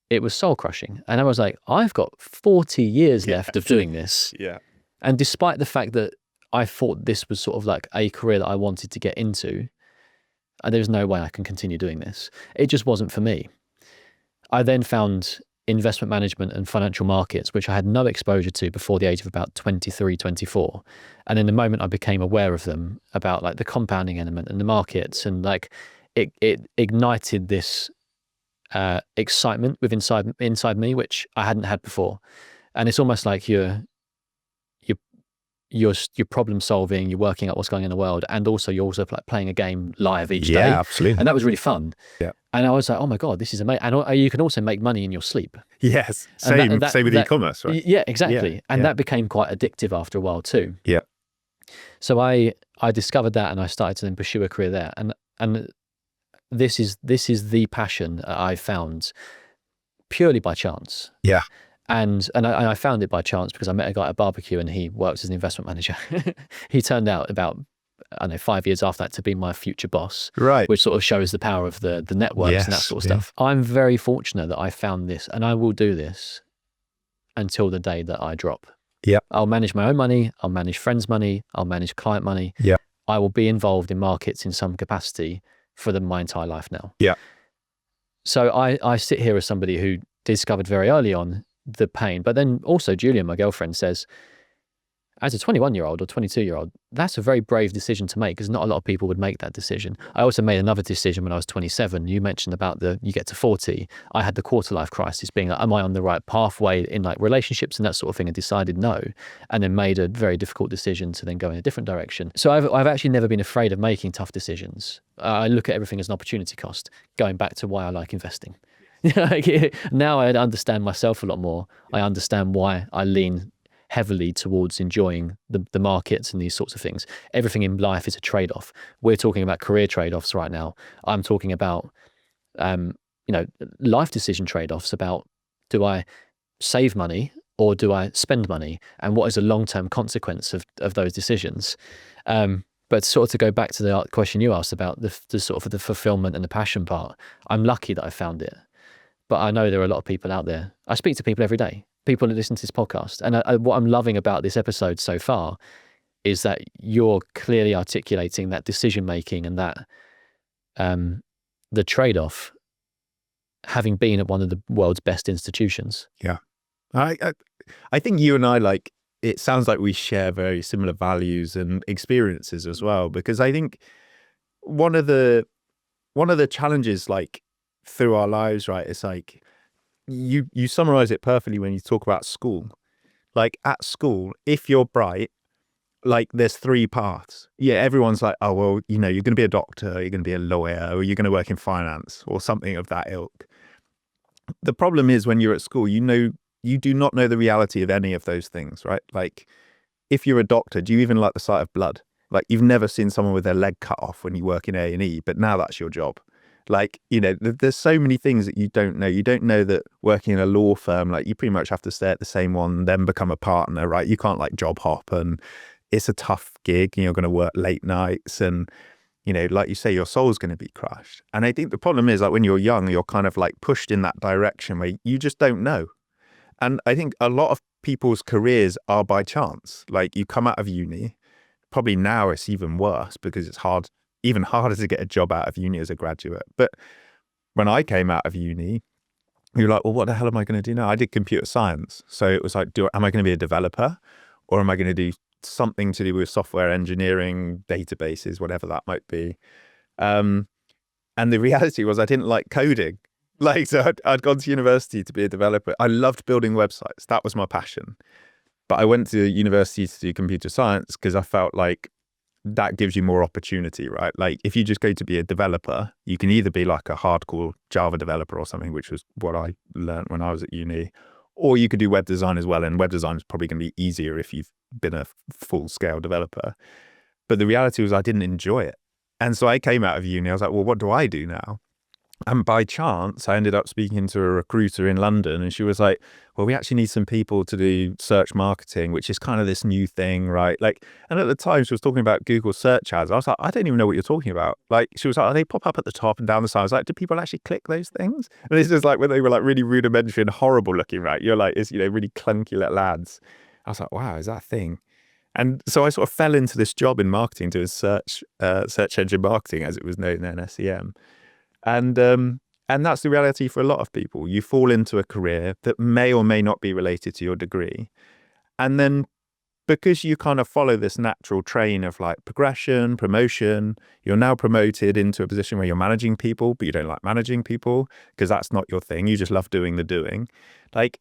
it was soul crushing. And I was like, I've got 40 years left of doing this. Yeah. And despite the fact that I thought this was sort of like a career that I wanted to get into, there's no way I can continue doing this. It just wasn't for me. I then found investment management and financial markets, which I had no exposure to before the age of about 23, 24. And in the moment I became aware of them, about like the compounding element and the markets, and like it ignited this excitement inside me, which I hadn't had before. And it's almost like you're problem solving, you're working out what's going on in the world, and also you're also like playing a game live each day. Yeah, absolutely. And that was really fun. Yeah. And I was like, oh my God, this is amazing. And you can also make money in your sleep. Yes. Same with e-commerce, right? Yeah, exactly. And that became quite addictive after a while too. Yeah. So I discovered that, and I started to then pursue a career there. And this is the passion I found purely by chance. Yeah. And I found it by chance because I met a guy at a barbecue, and he works as an investment manager. He turned out about, 5 years after that to be my future boss, right? Which sort of shows the power of the networks and that sort of stuff. I'm very fortunate that I found this, and I will do this until the day that I drop. Yeah. I'll manage my own money. I'll manage friends' money. I'll manage client money. Yeah. I will be involved in markets in some capacity for my entire life now. Yeah. So I sit here as somebody who discovered very early on the pain, but then also Julia, my girlfriend, says, as a 21-year-old or 22-year-old, that's a very brave decision to make, because not a lot of people would make that decision. I also made another decision when I was 27. You mentioned about you get to 40. I had the quarter life crisis, being like, am I on the right pathway in like relationships and that sort of thing, and decided no, and then made a very difficult decision to then go in a different direction. So I've actually never been afraid of making tough decisions. I look at everything as an opportunity cost, going back to why I like investing. Now I understand myself a lot more. I understand why I lean heavily towards enjoying the markets and these sorts of things. Everything in life is a trade-off. We're talking about career trade-offs right now. I'm talking about, life decision trade-offs about, do I save money or do I spend money? And what is the long-term consequence of those decisions? But sort of to go back to the question you asked about the sort of the fulfillment and the passion part, I'm lucky that I found it. But I know there are a lot of people out there. I speak to people every day, people that listen to this podcast. And what I'm loving about this episode so far is that you're clearly articulating that decision-making and that the trade-off, having been at one of the world's best institutions. Yeah. I think you and I, like, it sounds like we share very similar values and experiences as well, because I think one of the challenges, like, through our lives, right, it's like you summarize it perfectly when you talk about school. Like, at school, if you're bright, like, there's three paths. Yeah, everyone's like, oh, well, you're going to be a doctor, you're going to be a lawyer, or you're going to work in finance or something of that ilk. The problem is, when you're at school, you do not know the reality of any of those things, right? Like, if you're a doctor, do you even like the sight of blood? Like, you've never seen someone with their leg cut off when you work in A&E, but now that's your job. Like, there's so many things that you don't know. You don't know that working in a law firm, like, you pretty much have to stay at the same one, then become a partner, right? You can't, like, job hop, and it's a tough gig, and you're going to work late nights, and, like you say, your soul's going to be crushed. And I think the problem is, like, when you're young, you're kind of like pushed in that direction where you just don't know. And I think a lot of people's careers are by chance. Like, you come out of uni, probably now it's even worse because it's even harder to get a job out of uni as a graduate. But when I came out of uni, you're like, well, what the hell am I going to do now? I did computer science. So it was like, am I going to be a developer, or am I going to do something to do with software engineering, databases, whatever that might be? And the reality was, I didn't like coding. Like, so I'd gone to university to be a developer. I loved building websites. That was my passion. But I went to university to do computer science because I felt like that gives you more opportunity, right? Like, if you just go to be a developer, you can either be like a hardcore Java developer or something, which was what I learned when I was at uni, or you could do web design as well. And web design is probably going to be easier if you've been a full-scale developer. But the reality was, I didn't enjoy it. And so I came out of uni, I was like, well, what do I do now? And by chance, I ended up speaking to a recruiter in London, and she was like, well, we actually need some people to do search marketing, which is kind of this new thing, right? Like, and at the time she was talking about Google search ads. I was like, I don't even know what you're talking about. Like, she was like, oh, they pop up at the top and down the side. I was like, do people actually click those things? And it's just like when they were like really rudimentary and horrible looking, right? You're like, it's, really clunky little ads. I was like, wow, is that a thing? And so I sort of fell into this job in marketing, doing search engine marketing, as it was known then, SEM. And that's the reality for a lot of people. You fall into a career that may or may not be related to your degree. And then because you kind of follow this natural train of like progression, promotion, you're now promoted into a position where you're managing people, but you don't like managing people because that's not your thing. You just love doing the doing. Like,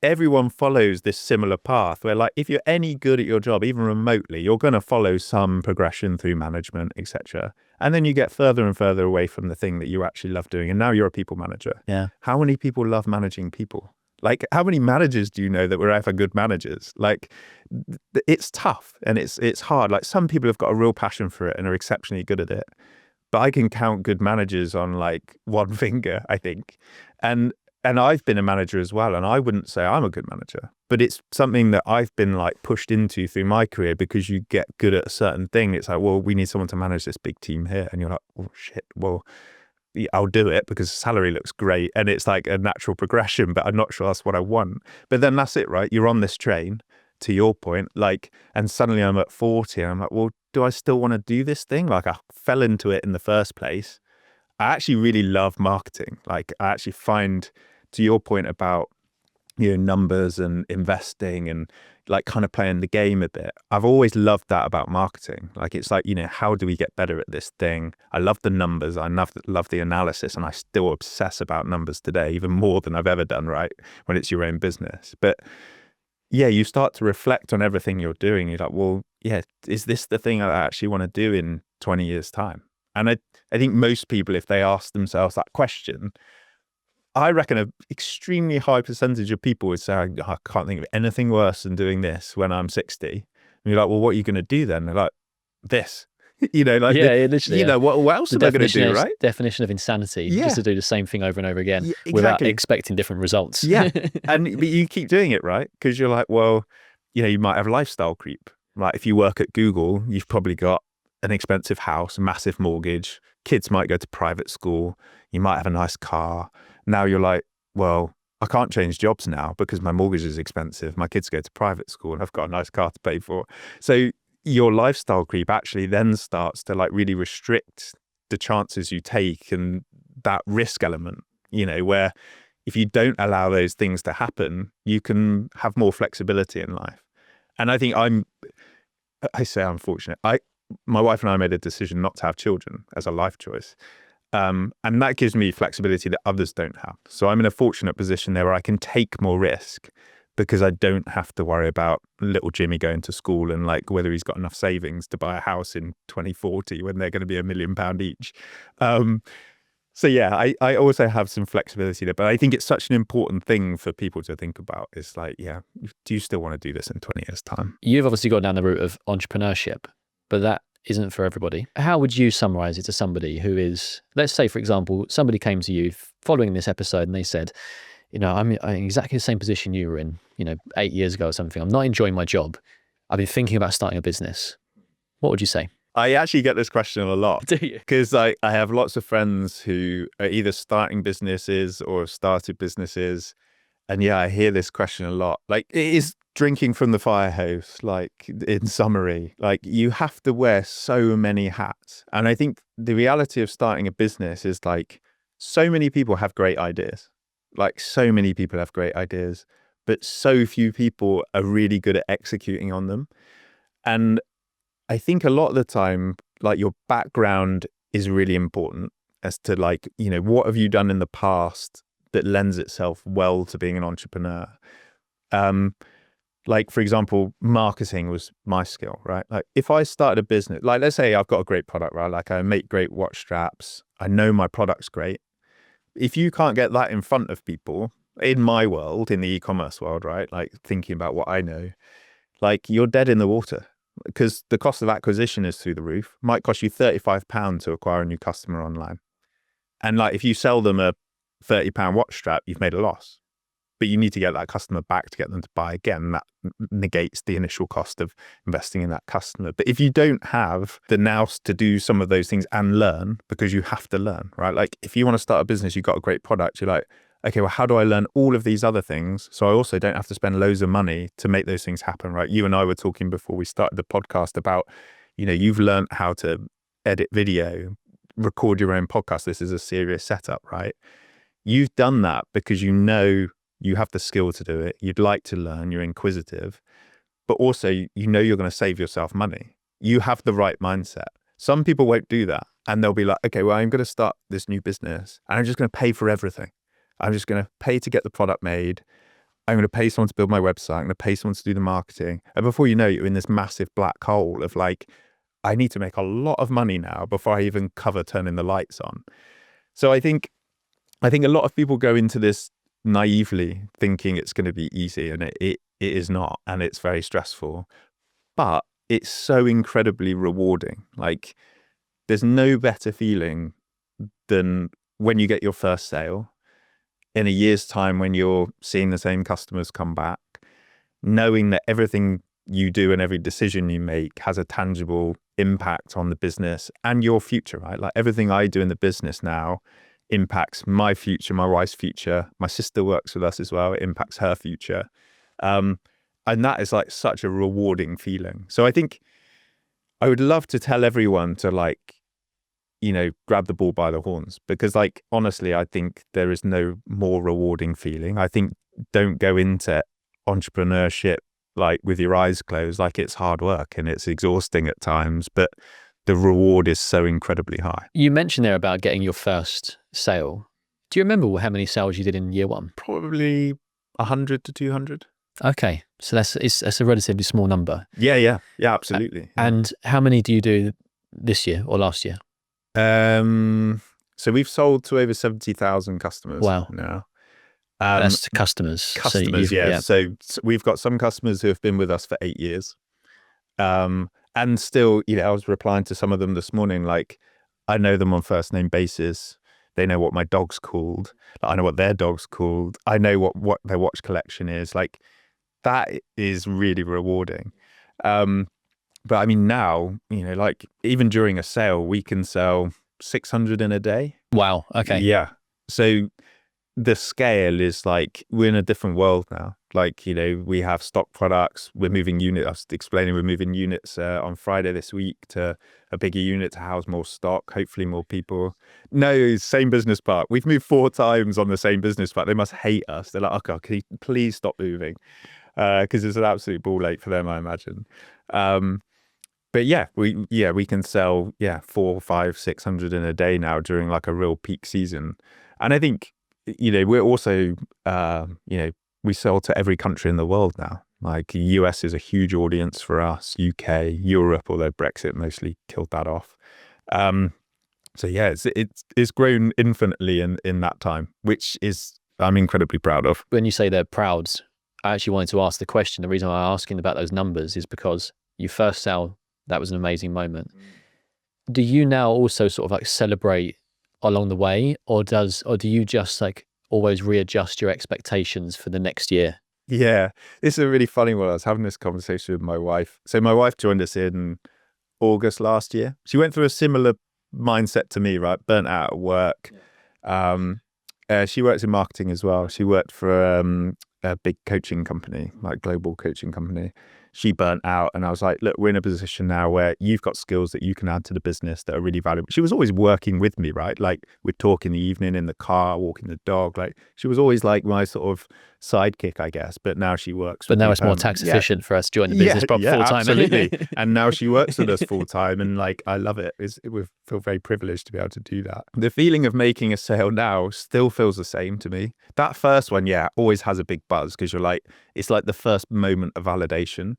everyone follows this similar path where, like, if you're any good at your job, even remotely, you're going to follow some progression through management, etc. And then you get further and further away from the thing that you actually love doing. And now you're a people manager. Yeah. How many people love managing people? Like, how many managers do you know that were ever good managers? Like, it's tough and it's hard. Like, some people have got a real passion for it and are exceptionally good at it. But I can count good managers on like one finger, I think. And I've been a manager as well, and I wouldn't say I'm a good manager, but it's something that I've been like pushed into through my career because you get good at a certain thing. It's like, well, we need someone to manage this big team here. And you're like, oh shit, well, yeah, I'll do it because the salary looks great. And it's like a natural progression, but I'm not sure that's what I want. But then that's it, right? You're on this train, to your point, like, and suddenly I'm at 40 and I'm like, well, do I still want to do this thing? Like, I fell into it in the first place. I actually really love marketing. Like I actually find, to your point about, numbers and investing and like kind of playing the game a bit. I've always loved that about marketing. Like it's like, how do we get better at this thing? I love the numbers. I love the analysis, and I still obsess about numbers today, even more than I've ever done, right? When it's your own business. But yeah, you start to reflect on everything you're doing. You're like, well, yeah, is this the thing I actually want to do in 20 years time? And I think most people, if they ask themselves that question, I reckon an extremely high percentage of people would say, I can't think of anything worse than doing this when I'm 60. And you're like, well, what are you going to do then? They're like, this, like, Yeah, literally. Yeah. what else am I going to do, right? Definition of insanity, Yeah. just to do the same thing over and over again Yeah, without exactly. expecting different results. Yeah. But you keep doing it, right? Because you're like, well, you might have lifestyle creep. Like if you work at Google, you've probably got an expensive house, massive mortgage, kids might go to private school, you might have a nice car. Now you're like, well, I can't change jobs now because my mortgage is expensive. My kids go to private school and I've got a nice car to pay for. So your lifestyle creep actually then starts to like really restrict the chances you take and that risk element, where if you don't allow those things to happen, you can have more flexibility in life. And I think I say I'm fortunate. My wife and I made a decision not to have children as a life choice. And that gives me flexibility that others don't have. So I'm in a fortunate position there where I can take more risk because I don't have to worry about little Jimmy going to school and like whether he's got enough savings to buy a house in 2040 when they're going to be £1 million each. So yeah, I also have some flexibility there, but I think it's such an important thing for people to think about. It's like, yeah, do you still want to do this in 20 years time? You've obviously gone down the route of entrepreneurship, but that isn't for everybody. How would you summarize it to somebody who is, let's say, for example, somebody came to you following this episode and they said, I'm in exactly the same position you were in, 8 years ago or something. I'm not enjoying my job. I've been thinking about starting a business. What would you say? I actually get this question a lot. Do you? Because I have lots of friends who are either starting businesses or have started businesses. And yeah, I hear this question a lot. Like, it is drinking from the fire hose, like in summary. Like, you have to wear so many hats. And I think the reality of starting a business is like, so many people have great ideas. Like, so many people have great ideas, but so few people are really good at executing on them. And I think a lot of the time, like your background is really important as to like, what have you done in the past that lends itself well to being an entrepreneur? Like, for example, marketing was my skill, right? Like if I started a business, like let's say I've got a great product, right? Like I make great watch straps. I know my product's great. If you can't get that in front of people in my world, in the e-commerce world, right? Like thinking about what I know, like you're dead in the water. Because the cost of acquisition is through the roof. Might cost you £35 to acquire a new customer online. And like if you sell them a £30 watch strap, you've made a loss. But you need to get that customer back to get them to buy again. That negates the initial cost of investing in that customer. But if you don't have the nous to do some of those things and learn, because you have to learn, right? Like if you want to start a business, you've got a great product, you're like, okay, well, how do I learn all of these other things so I also don't have to spend loads of money to make those things happen, right? You and I were talking before we started the podcast about, you've learned how to edit video, record your own podcast. This is a serious setup, right? You've done that because you have the skill to do it. You'd like to learn, you're inquisitive, but also you're going to save yourself money. You have the right mindset. Some people won't do that and they'll be like, okay, well, I'm going to start this new business and I'm just going to pay for everything. I'm just going to pay to get the product made. I'm going to pay someone to build my website. I'm going to pay someone to do the marketing. And before you know it, you're in this massive black hole of like, I need to make a lot of money now before I even cover turning the lights on. So I think a lot of people go into this naively thinking it's going to be easy, and it is not. And it's very stressful, but it's so incredibly rewarding. Like there's no better feeling than when you get your first sale. In a year's time, when you're seeing the same customers come back, knowing that everything you do and every decision you make has a tangible impact on the business and your future, right? Like everything I do in the business now impacts my future, my wife's future. My sister works with us as well. It impacts her future. And that is like such a rewarding feeling. So I think I would love to tell everyone to like, grab the bull by the horns, because like, honestly, I think there is no more rewarding feeling. I think don't go into entrepreneurship like with your eyes closed, like it's hard work and it's exhausting at times, but the reward is so incredibly high. You mentioned there about getting your first sale. Do you remember how many sales you did in year one? Probably 100 to 200. Okay, so that's a relatively small number. Yeah, absolutely. And how many do you do this year or last year? So we've sold to over 70,000 customers. Wow. Now. That's customers. Customers, yeah. So we've got some customers who have been with us for 8 years. And still, I was replying to some of them this morning, like, I know them on first name basis. They know what my dog's called. I know what their dog's called. I know what their watch collection is. Like, that is really rewarding. But I mean, now, like, even during a sale, we can sell 600 in a day. Wow. Okay. Yeah. So the scale is like, we're in a different world now. Like, we have stock products. We're moving units. I was explaining we're moving units on Friday this week to a bigger unit to house more stock, hopefully more people. No, same business park. We've moved 4 times on the same business park. They must hate us. They're like, oh God, can you please stop moving? Because it's an absolute ball ache for them, I imagine. But yeah, we can sell 400, 500, 600 in a day now during like a real peak season. And I think, we're also, we sell to every country in the world now. Like, the US is a huge audience for us, UK, Europe, although Brexit mostly killed that off. So yeah, it's grown infinitely in that time, which is, I'm incredibly proud of. When you say they're proud, I actually wanted to ask the question. The reason I'm asking about those numbers is because you first sell, that was an amazing moment. Do you now also sort of like celebrate along the way, or do you just like always readjust your expectations for the next year? Yeah, this is a really funny one. I was having this conversation with my wife. So my wife joined us in August last year. She went through a similar mindset to me, right? Burnt out at work. She works in marketing as well. She worked for a big coaching company, like global coaching company. She burnt out, and I was like, look, we're in a position now where you've got skills that you can add to the business that are really valuable. She was always working with me, right? Like, we'd talk in the evening in the car, walking the dog. Like, she was always like my sort of sidekick, I guess. But now she works. But now it's more tax efficient for us to join the business full time. Absolutely. And now she works with us full time, and like, I love it. We feel very privileged to be able to do that. The feeling of making a sale now still feels the same to me. That first one, always has a big buzz, because you're like, it's like the first moment of validation.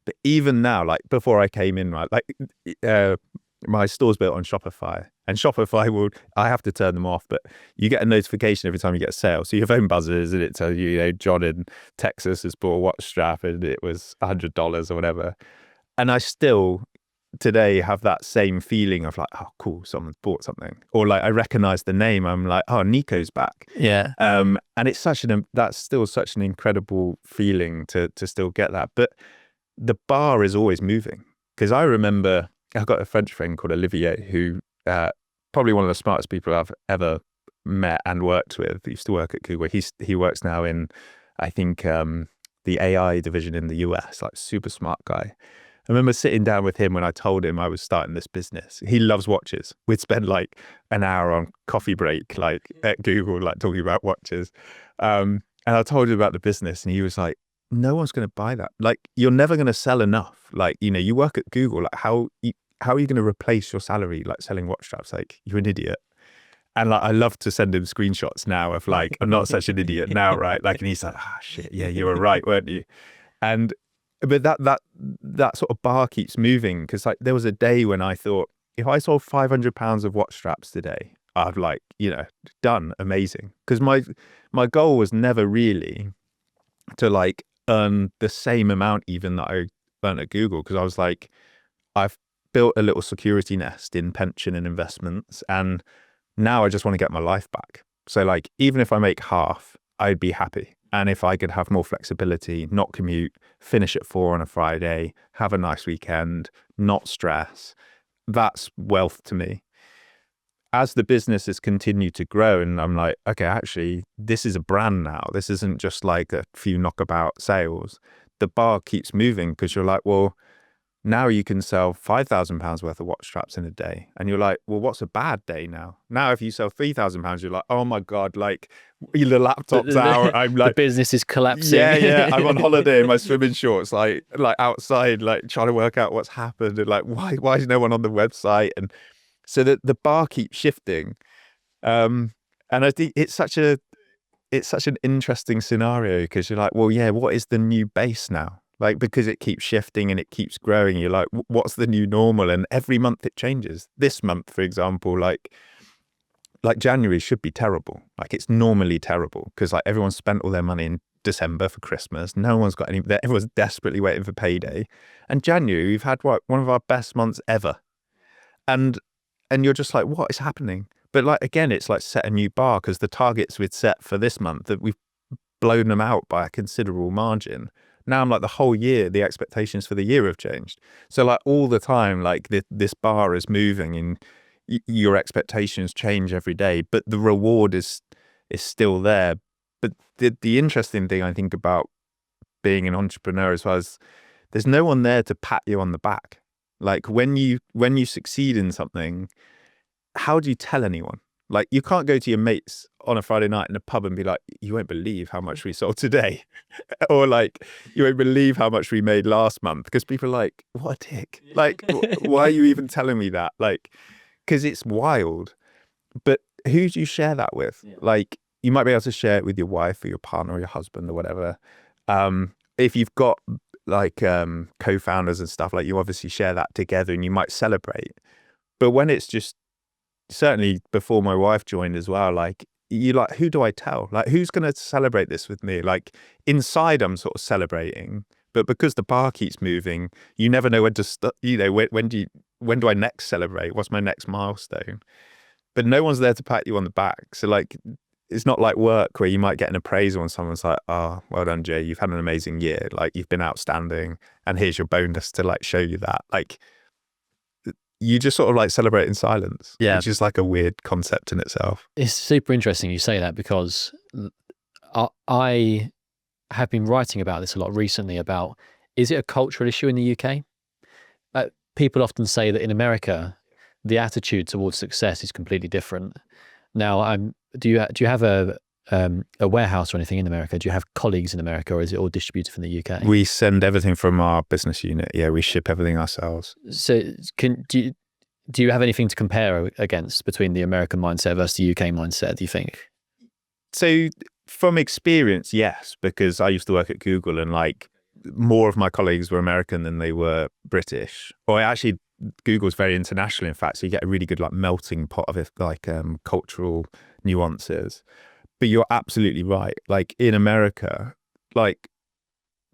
But even now, like before I came in, right, like my store's built on Shopify, and Shopify I have to turn them off, but you get a notification every time you get a sale. So your phone buzzes and it tells you, John in Texas has bought a watch strap and it was $100 or whatever. And I still today have that same feeling of like, oh, cool, someone's bought something. Or like, I recognize the name. I'm like, oh, Nico's back. Yeah. And it's that's still such an incredible feeling to still get that. But the bar is always moving, because I remember I've got a French friend called Olivier, who probably one of the smartest people I've ever met and worked with. He used to work at Google. He works now in, I think, the AI division in the US, like super smart guy. I remember sitting down with him when I told him I was starting this business. He loves watches. We'd spend like an hour on coffee break, like at Google, like talking about watches. And I told him about the business, and he was like, no one's going to buy that. Like, you're never going to sell enough. Like, you work at Google, like how are you going to replace your salary, like selling watch straps? Like, you're an idiot. And like, I love to send him screenshots now of like, I'm not such an idiot now, right? Like, and he's like, ah, shit, yeah, you were right, weren't you? But that sort of bar keeps moving, because like there was a day when I thought, if I sold 500 pounds of watch straps today, I'd like, done amazing. Because my goal was never really to like earn the same amount even that I earned at Google, because I was like, I've built a little security nest in pension and investments, and now I just want to get my life back. So like, even if I make half, I'd be happy. And if I could have more flexibility, not commute, finish at 4 on a Friday, have a nice weekend, not stress, that's wealth to me. As the business has continued to grow, and I'm like, okay, actually, this is a brand now. This isn't just like a few knockabout sales. The bar keeps moving, because you're like, well, Now you can sell £5,000 worth of watch straps in a day. And you're like, well, what's a bad day now? Now, if you sell £3,000, you're like, oh my God, like the laptop's out. I'm the like, business is collapsing. yeah. I'm on holiday in my swimming shorts, like outside, like trying to work out what's happened. And like, why is no one on the website? And so that the bar keeps shifting. And I think it's such an interesting scenario because you're like, well, yeah, what is the new base now? Like, because it keeps shifting and it keeps growing, you're like, what's the new normal? And every month it changes. This month, for example, like January should be terrible. Like, it's normally terrible because like everyone spent all their money in December for Christmas. No one's got any, everyone's desperately waiting for payday. And January, we've had one of our best months ever. And you're just like, what is happening? But like, again, it's like set a new bar because the targets we'd set for this month, that we've blown them out by a considerable margin. Now I'm like, the whole year, the expectations for the year have changed. So like all the time, like this bar is moving and your expectations change every day, but the reward is still there. But the interesting thing I think about being an entrepreneur as well is there's no one there to pat you on the back. Like when you succeed in something, how do you tell anyone? Like, you can't go to your mates on a Friday night in a pub and be like, you won't believe how much we sold today. Or like, you won't believe how much we made last month. Because people are like, what a dick. Like, why are you even telling me that? Like, because it's wild. But who do you share that with? Yeah. Like, you might be able to share it with your wife or your partner or your husband or whatever. If you've got like co-founders and stuff, like you obviously share that together and you might celebrate. But when it's just, certainly before my wife joined as well, like, you like, who do I tell? Like, who's going to celebrate this with me? Like, inside I'm sort of celebrating, but because the bar keeps moving, you never know when to when do I next celebrate? What's my next milestone? But no one's there to pat you on the back. So like, it's not like work where you might get an appraisal and someone's like, oh, well done, Jay, you've had an amazing year. Like, you've been outstanding and here's your bonus to like show you that. Like, you just sort of like celebrate in silence, which is like a weird concept in itself. It's super interesting you say that because I have been writing about this a lot recently about, is it a cultural issue in the UK? People often say that in America, the attitude towards success is completely different. Now, do you have a warehouse or anything in America? Do you have colleagues in America, or is it all distributed from the UK? We send everything from our business unit. Yeah, we ship everything ourselves. So do you have anything to compare against between the American mindset versus the UK mindset, do you think? So from experience, yes, because I used to work at Google and like more of my colleagues were American than they were British. Or actually, Google's very international, in fact, so you get a really good like melting pot of like cultural nuances. But you're absolutely right. Like in America, like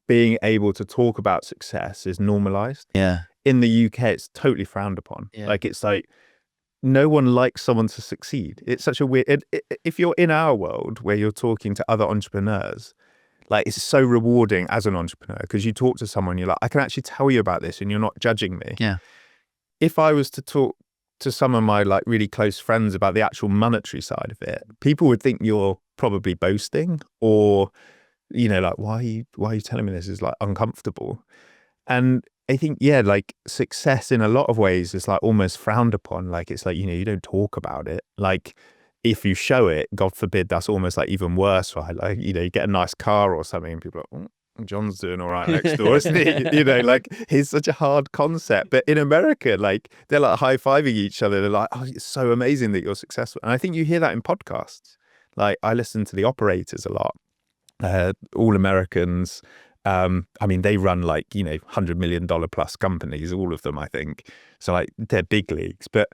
being able to talk about success is normalized. Yeah. In the UK, it's totally frowned upon. Yeah. Like, it's like no one likes someone to succeed. It's such a weird, if you're in our world where you're talking to other entrepreneurs, like, it's so rewarding as an entrepreneur because you talk to someone, you're like, I can actually tell you about this and you're not judging me. Yeah. If I was to talk to some of my like really close friends about the actual monetary side of it, people would think you're probably boasting, or, you know, like, why are you telling me this? Is like uncomfortable. And I think, yeah, like success in a lot of ways is like almost frowned upon. Like, it's like, you know, you don't talk about it. Like, if you show it, God forbid, that's almost like even worse, right? Like, you know, you get a nice car or something and people are like, oh, John's doing all right next door, isn't he? You know, like, it's such a hard concept. But in America, like, they're like high-fiving each other. They're like, oh, it's so amazing that you're successful. And I think you hear that in podcasts. Like, I listen to The Operators a lot. All Americans. I mean, they run like, you know, $100 million plus companies, all of them, I think. So like, they're big leagues. But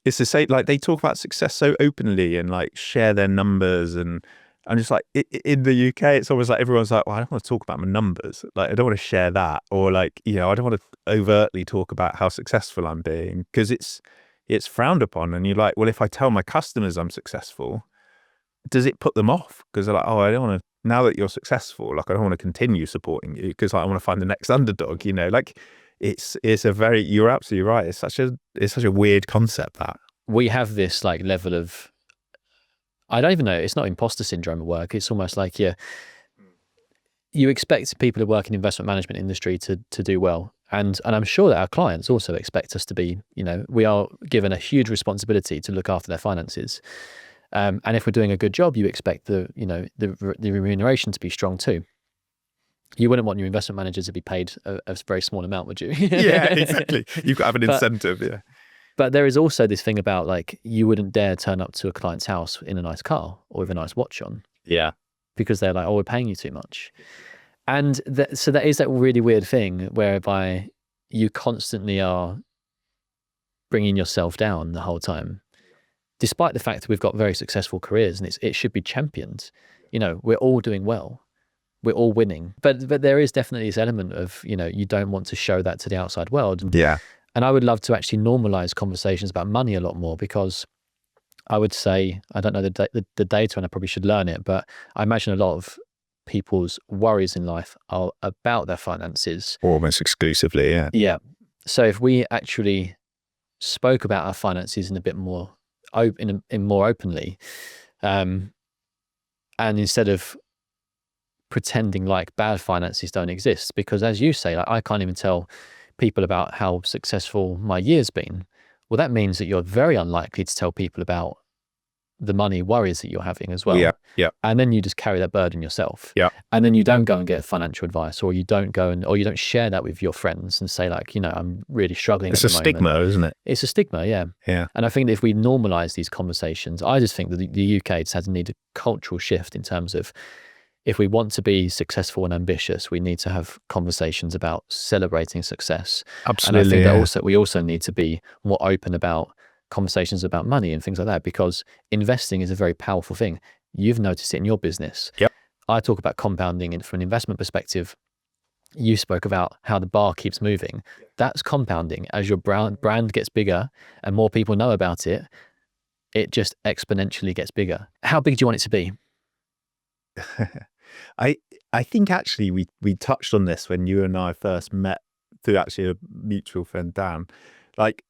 it's the same, like, they talk about success so openly and like share their numbers. And I'm just like, in the UK, it's almost like everyone's like, well, I don't want to talk about my numbers. Like, I don't want to share that. Or like, you know, I don't want to overtly talk about how successful I'm being, because it's frowned upon. And you're like, well, if I tell my customers I'm successful, does it put them off? Because they're like, oh, I don't want to, now that you're successful, like, I don't want to continue supporting you because, like, I want to find the next underdog, you know. Like, it's a very, you're absolutely right. It's such a weird concept that we have this like level of, I don't even know, it's not imposter syndrome at work. It's almost like you expect people who work in investment management industry to do well. And I'm sure that our clients also expect us to be, we are given a huge responsibility to look after their finances. And if we're doing a good job, you expect the remuneration to be strong too. You wouldn't want your investment manager to be paid a very small amount, would you? Yeah, exactly. You've got to have an incentive. Yeah. But there is also this thing about like, you wouldn't dare turn up to a client's house in a nice car or with a nice watch on. Yeah. Because they're like, oh, we're paying you too much. And so that is that really weird thing whereby you constantly are bringing yourself down the whole time, despite the fact that we've got very successful careers and it should be championed. We're all doing well. We're all winning. But there is definitely this element of, you don't want to show that to the outside world. Yeah. And I would love to actually normalize conversations about money a lot more, because I would say, I don't know the data and I probably should learn it, but I imagine a lot of people's worries in life are about their finances. Almost exclusively, yeah. Yeah. So if we actually spoke about our finances in a bit more more openly, and instead of pretending like bad finances don't exist, because as you say, like, I can't even tell people about how successful my year's been. Well, that means that you're very unlikely to tell people about the money worries that you're having as well. Yeah, yeah. And then you just carry that burden yourself. Yeah. And then you don't go and get financial advice, or you don't share that with your friends and say like, I'm really struggling. It's a stigma, isn't it? It's a stigma, yeah. Yeah. And I think that if we normalize these conversations, I just think that the UK just has need a cultural shift in terms of, if we want to be successful and ambitious, we need to have conversations about celebrating success. Absolutely. And I think that we also need to be more open about conversations about money and things like that, because investing is a very powerful thing. You've noticed it in your business. Yep. I talk about compounding from an investment perspective. You spoke about how the bar keeps moving. That's compounding. As your brand gets bigger and more people know about it, it just exponentially gets bigger. How big do you want it to be? I think actually we touched on this when you and I first met through actually a mutual friend, Dan. Like,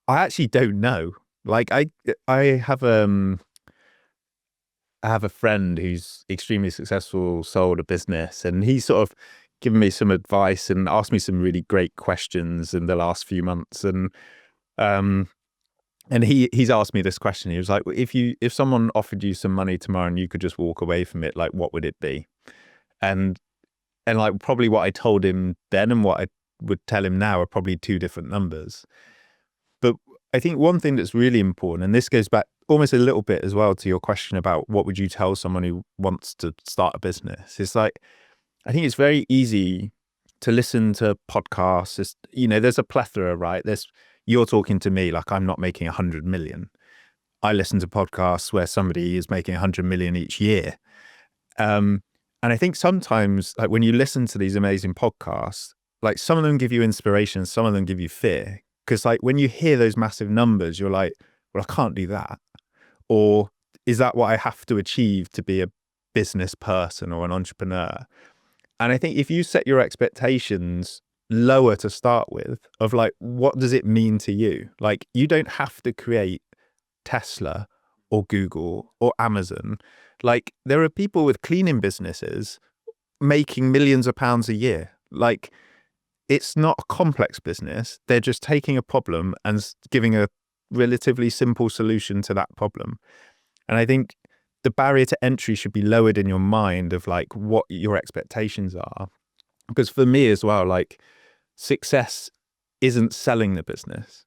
I actually don't know. Like, I have I have a friend who's extremely successful, sold a business, and he's sort of given me some advice and asked me some really great questions in the last few months. And he's asked me this question. He was like, if someone offered you some money tomorrow and you could just walk away from it, like, what would it be? And like, probably what I told him then and what I would tell him now are probably two different numbers. But I think one thing that's really important, and this goes back almost a little bit as well to your question about what would you tell someone who wants to start a business, is like, I think it's very easy to listen to podcasts. There's a plethora, right? You're talking to me like I'm not making 100 million. I listen to podcasts where somebody is making 100 million each year. And I think sometimes, like, when you listen to these amazing podcasts, like, some of them give you inspiration, some of them give you fear. Because, like, when you hear those massive numbers, you're like, well, I can't do that. Or is that what I have to achieve to be a business person or an entrepreneur? And I think if you set your expectations lower to start with, of like, what does it mean to you? Like, you don't have to create Tesla or Google or Amazon. Like, there are people with cleaning businesses making millions of pounds a year. Like, it's not a complex business. They're just taking a problem and giving a relatively simple solution to that problem. And I think the barrier to entry should be lowered in your mind of like what your expectations are. Because for me as well, like, success isn't selling the business.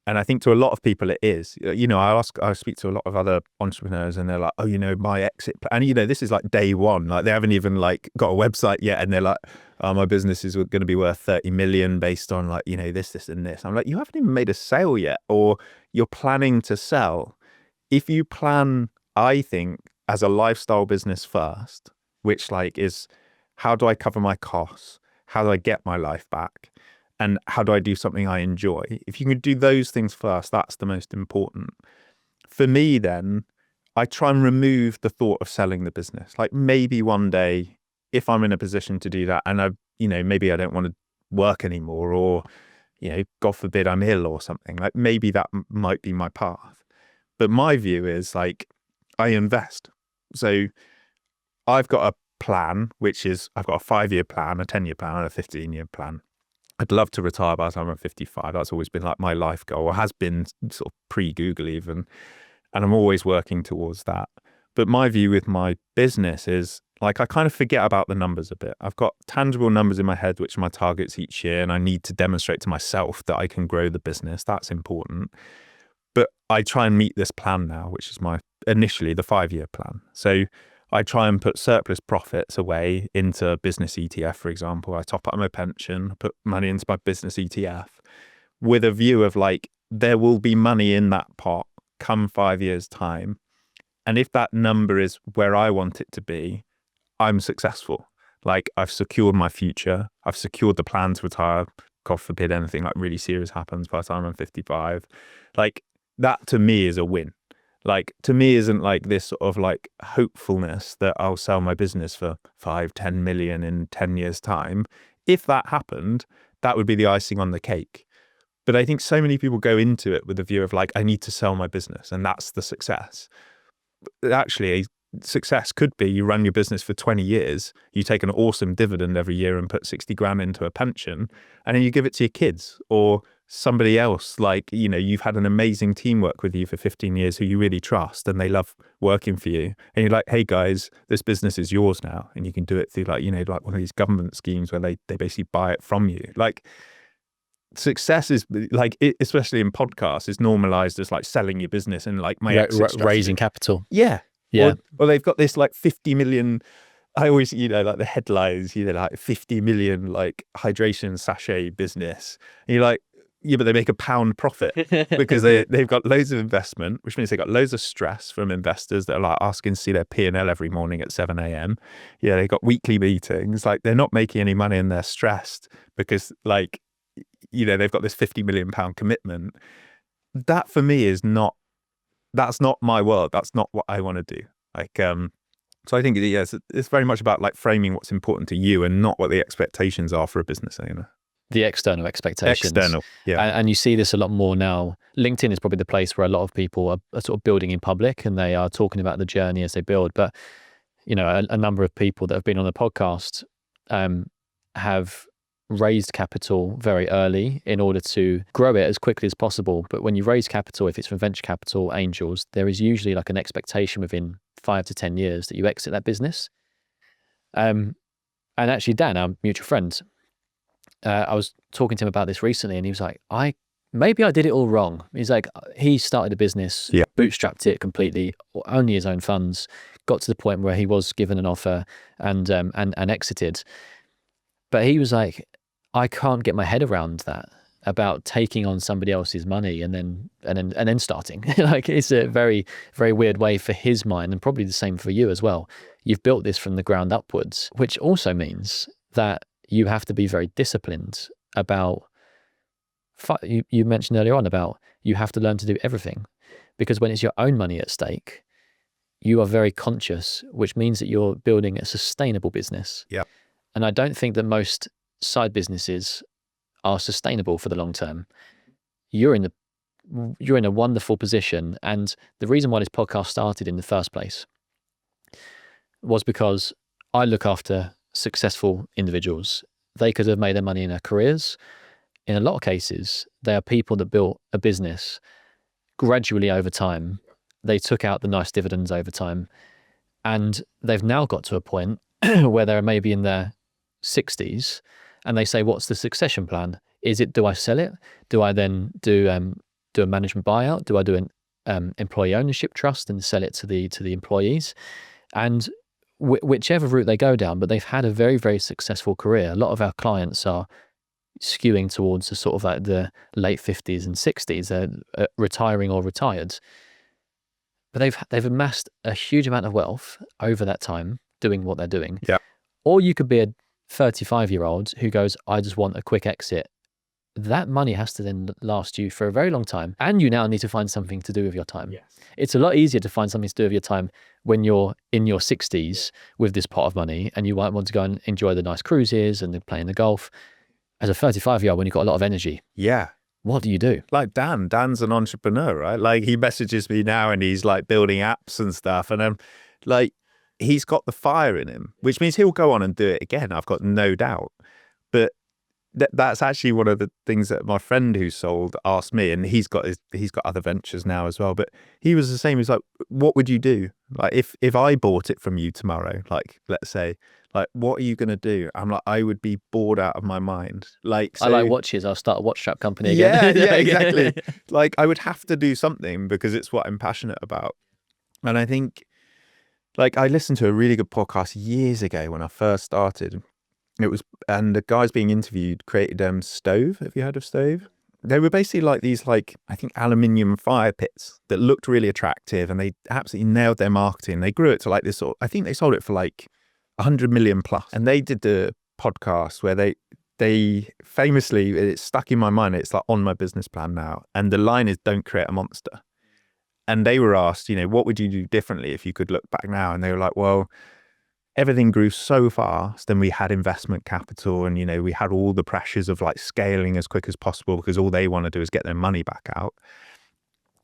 And I think to a lot of people it is. I speak to a lot of other entrepreneurs and they're like, oh, my exit plan. And, this is like day one. Like, they haven't even like got a website yet. And they're like, oh, my business is going to be worth 30 million based on like, this, and this. I'm like, you haven't even made a sale yet, or you're planning to sell. If you plan, I think, as a lifestyle business first, which like is, how do I cover my costs? How do I get my life back? And how do I do something I enjoy? If you can do those things first, that's the most important. For me, then, I try and remove the thought of selling the business. Like, maybe one day, if I'm in a position to do that, and maybe I don't want to work anymore, or, God forbid I'm ill or something, like, maybe that might be my path. But my view is like, I invest. So I've got a plan, which is I've got a 5-year plan, a 10-year plan, and a 15-year plan. I'd love to retire by the time I'm 55. That's always been like my life goal, or has been sort of pre-Google even. And I'm always working towards that. But my view with my business is like I kind of forget about the numbers a bit. I've got tangible numbers in my head, which are my targets each year, and I need to demonstrate to myself that I can grow the business. That's important. But I try and meet this plan now, which is initially the 5-year plan. So I try and put surplus profits away into a business ETF, for example. I top up my pension, put money into my business ETF with a view of like, there will be money in that pot come 5 years' time. And if that number is where I want it to be, I'm successful. Like I've secured my future. I've secured the plan to retire. God forbid anything like really serious happens by the time I'm 55. Like that to me is a win. Like to me isn't like this sort of like hopefulness that I'll sell my business for 5-10 million in 10 years time. If that happened, that would be the icing on the cake. But I think so many people go into it with the view of like, I need to sell my business and that's the success. Actually, success could be you run your business for 20 years, you take an awesome dividend every year and put 60 grand into a pension, and then you give it to your kids or somebody else. Like, you know, you've had an amazing team work with you for 15 years who you really trust and they love working for you. And you're like, hey guys, this business is yours now. And you can do it through like, you know, like one of these government schemes where they basically buy it from you. Like success is like, especially in podcasts, is normalized as like selling your business and like my exit strategy. Raising capital. Yeah. Yeah. Or they've got this like 50 million, I always, you know, like the headlines, you know, like 50 million like hydration sachet business. And you're like, yeah, but they make £1 profit because they've got loads of investment, which means they've got loads of stress from investors that are like asking to see their P&L every morning at 7 a.m. Yeah, they've got weekly meetings. Like they're not making any money and they're stressed because like, you know, they've got this £50 million commitment. That for me is not, that's not my world. That's not what I want to do. Like, so I think yes, it's very much about like framing what's important to you and not what the expectations are for a business owner. The external expectations. External, yeah. And you see this a lot more now. LinkedIn is probably the place where a lot of people are sort of building in public and they are talking about the journey as they build. But, you know, a number of people that have been on the podcast have raised capital very early in order to grow it as quickly as possible. But when you raise capital, if it's from venture capital, angels, there is usually like an expectation within 5 to 10 years that you exit that business. And actually, Dan, our mutual friend, I was talking to him about this recently and he was like, maybe I did it all wrong. He's like, he started a business, bootstrapped it completely, only his own funds, got to the point where he was given an offer and exited. But he was like, I can't get my head around that, about taking on somebody else's money and then starting. Like it's a very, very weird way for his mind, and probably the same for you as well. You've built this from the ground upwards, which also means that you have to be very disciplined about, you mentioned earlier on about you have to learn to do everything, because when it's your own money at stake, you are very conscious, which means that you're building a sustainable business. Yeah. And I don't think that most side businesses are sustainable for the long term. You're in a wonderful position. And the reason why this podcast started in the first place was because I look after successful individuals. They could have made their money in their careers. In a lot of cases, they are people that built a business gradually over time. They took out the nice dividends over time. And they've now got to a point where they're maybe in their 60s and they say, what's the succession plan? Do I sell it? Do I then do a management buyout? Do I do an employee ownership trust and sell it to the employees? And whichever route they go down, but they've had a very, very successful career. A lot of our clients are skewing towards the sort of like the late 50s and 60s. They're retiring or retired. But they've amassed a huge amount of wealth over that time doing what they're doing. Yeah. Or you could be a 35-year-old who goes, I just want a quick exit. That money has to then last you for a very long time. And you now need to find something to do with your time. Yes. It's a lot easier to find something to do with your time when you're in your 60s with this pot of money and you might want to go and enjoy the nice cruises and playing the golf. As a 35-year-old, when you've got a lot of energy. Yeah. What do you do? Like Dan's an entrepreneur, right? Like he messages me now and he's like building apps and stuff. And I'm like, he's got the fire in him, which means he'll go on and do it again. I've got no doubt. But that's actually one of the things that my friend who sold asked me, and he's got other ventures now as well. But he was the same. He's like, "What would you do? Like, if I bought it from you tomorrow, like, let's say, like, what are you gonna do?" I'm like, "I would be bored out of my mind." Like, so, I like watches. I'll start a watch strap company again. yeah, exactly. Like, I would have to do something because it's what I'm passionate about. And I think, like, I listened to a really good podcast years ago when I first started. And the guys being interviewed created Stove. Have you heard of Stove? They were basically like these, like, I think aluminium fire pits that looked really attractive, and they absolutely nailed their marketing. They grew it to like this sort of, I think they sold it for like 100 million plus. And they did the podcast where they famously, it's stuck in my mind, it's like on my business plan now. And the line is, "Don't create a monster." And they were asked, what would you do differently if you could look back now? And they were like, well, everything grew so fast, and we had investment capital, and, we had all the pressures of like scaling as quick as possible because all they want to do is get their money back out.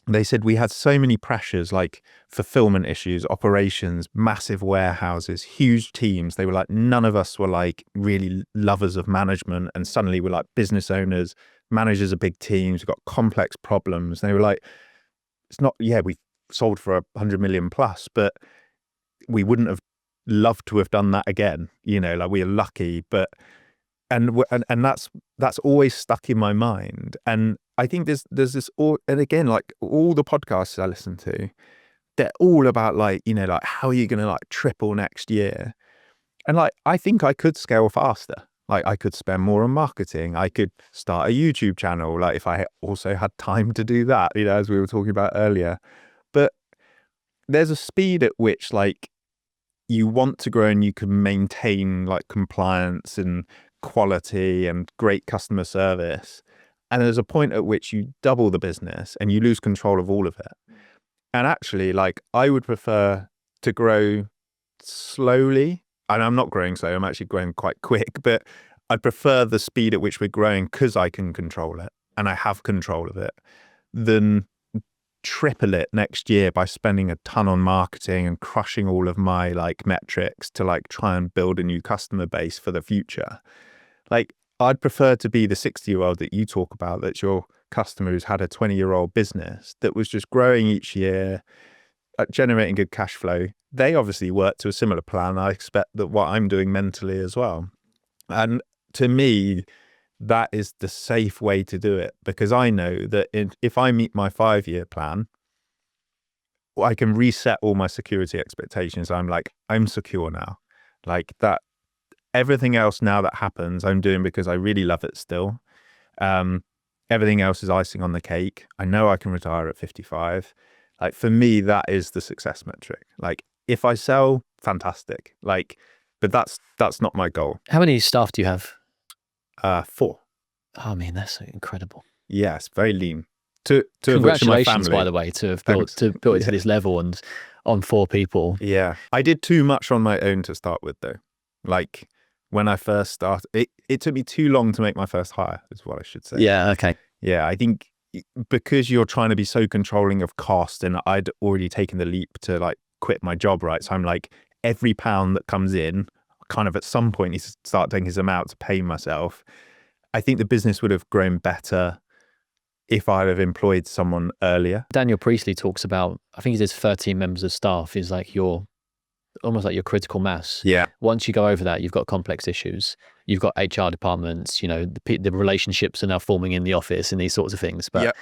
They said we had so many pressures, like fulfillment issues, operations, massive warehouses, huge teams. They were like, none of us were like really lovers of management. And suddenly we're like business owners, managers of big teams, we've got complex problems. And they were like, it's not, yeah, we sold for 100 million plus, but we wouldn't have loved to have done that again. Like, we're lucky, but, and that's always stuck in my mind. And I think there's this, and again, like all the podcasts I listen to, they're all about like, like, how are you going to like triple next year? And like, I think I could scale faster. Like, I could spend more on marketing. I could start a YouTube channel, like if I also had time to do that, as we were talking about earlier. But there's a speed at which like you want to grow and you can maintain like compliance and quality and great customer service. And there's a point at which you double the business and you lose control of all of it. And actually, like, I would prefer to grow slowly. And I'm not growing slow, I'm actually growing quite quick, but I prefer the speed at which we're growing because I can control it and I have control of it, than triple it next year by spending a ton on marketing and crushing all of my like metrics to like try and build a new customer base for the future. Like, I'd prefer to be the 60-year-old that you talk about, that's your customer who's had a 20-year-old business that was just growing each year, generating good cash flow. They obviously work to a similar plan. I expect that what I'm doing mentally as well. And to me, that is the safe way to do it, because I know that if I meet my 5-year plan, I can reset all my security expectations. I'm like, I'm secure now. Like, that everything else now that happens, I'm doing because I really love it still. Everything else is icing on the cake. I know I can retire at 55. Like, for me, that is the success metric. Like, if I sell, fantastic. Like, but that's not my goal. How many staff do you have? 4. Oh, man, that's incredible. Yes, very lean. To Congratulations, my by the way, to have built it to this level and on 4 people. Yeah, I did too much on my own to start with, though. Like, when I first started, it took me too long to make my first hire, is what I should say. Yeah, okay. Yeah, I think because you're trying to be so controlling of cost, and I'd already taken the leap to like quit my job, right? So I'm like, every pound that comes in, kind of at some point needs to start taking some out to pay myself. I think the business would have grown better if I'd have employed someone earlier. Daniel Priestley talks about, I think he says 13 members of staff is like almost like your critical mass. Yeah. Once you go over that, you've got complex issues. You've got HR departments, the relationships are now forming in the office and these sorts of things. But yep.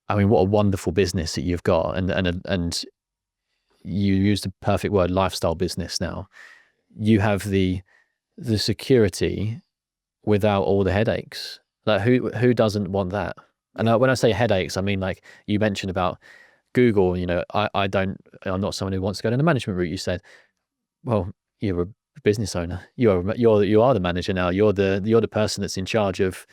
I mean, what a wonderful business that you've got. And you used the perfect word, lifestyle business now. You have the security without all the headaches. Like, who doesn't want that? And when I say headaches, I mean, like you mentioned about Google, I'm not someone who wants to go down the management route. You said, well, you're a business owner. You are the manager now. You're the person that's in charge of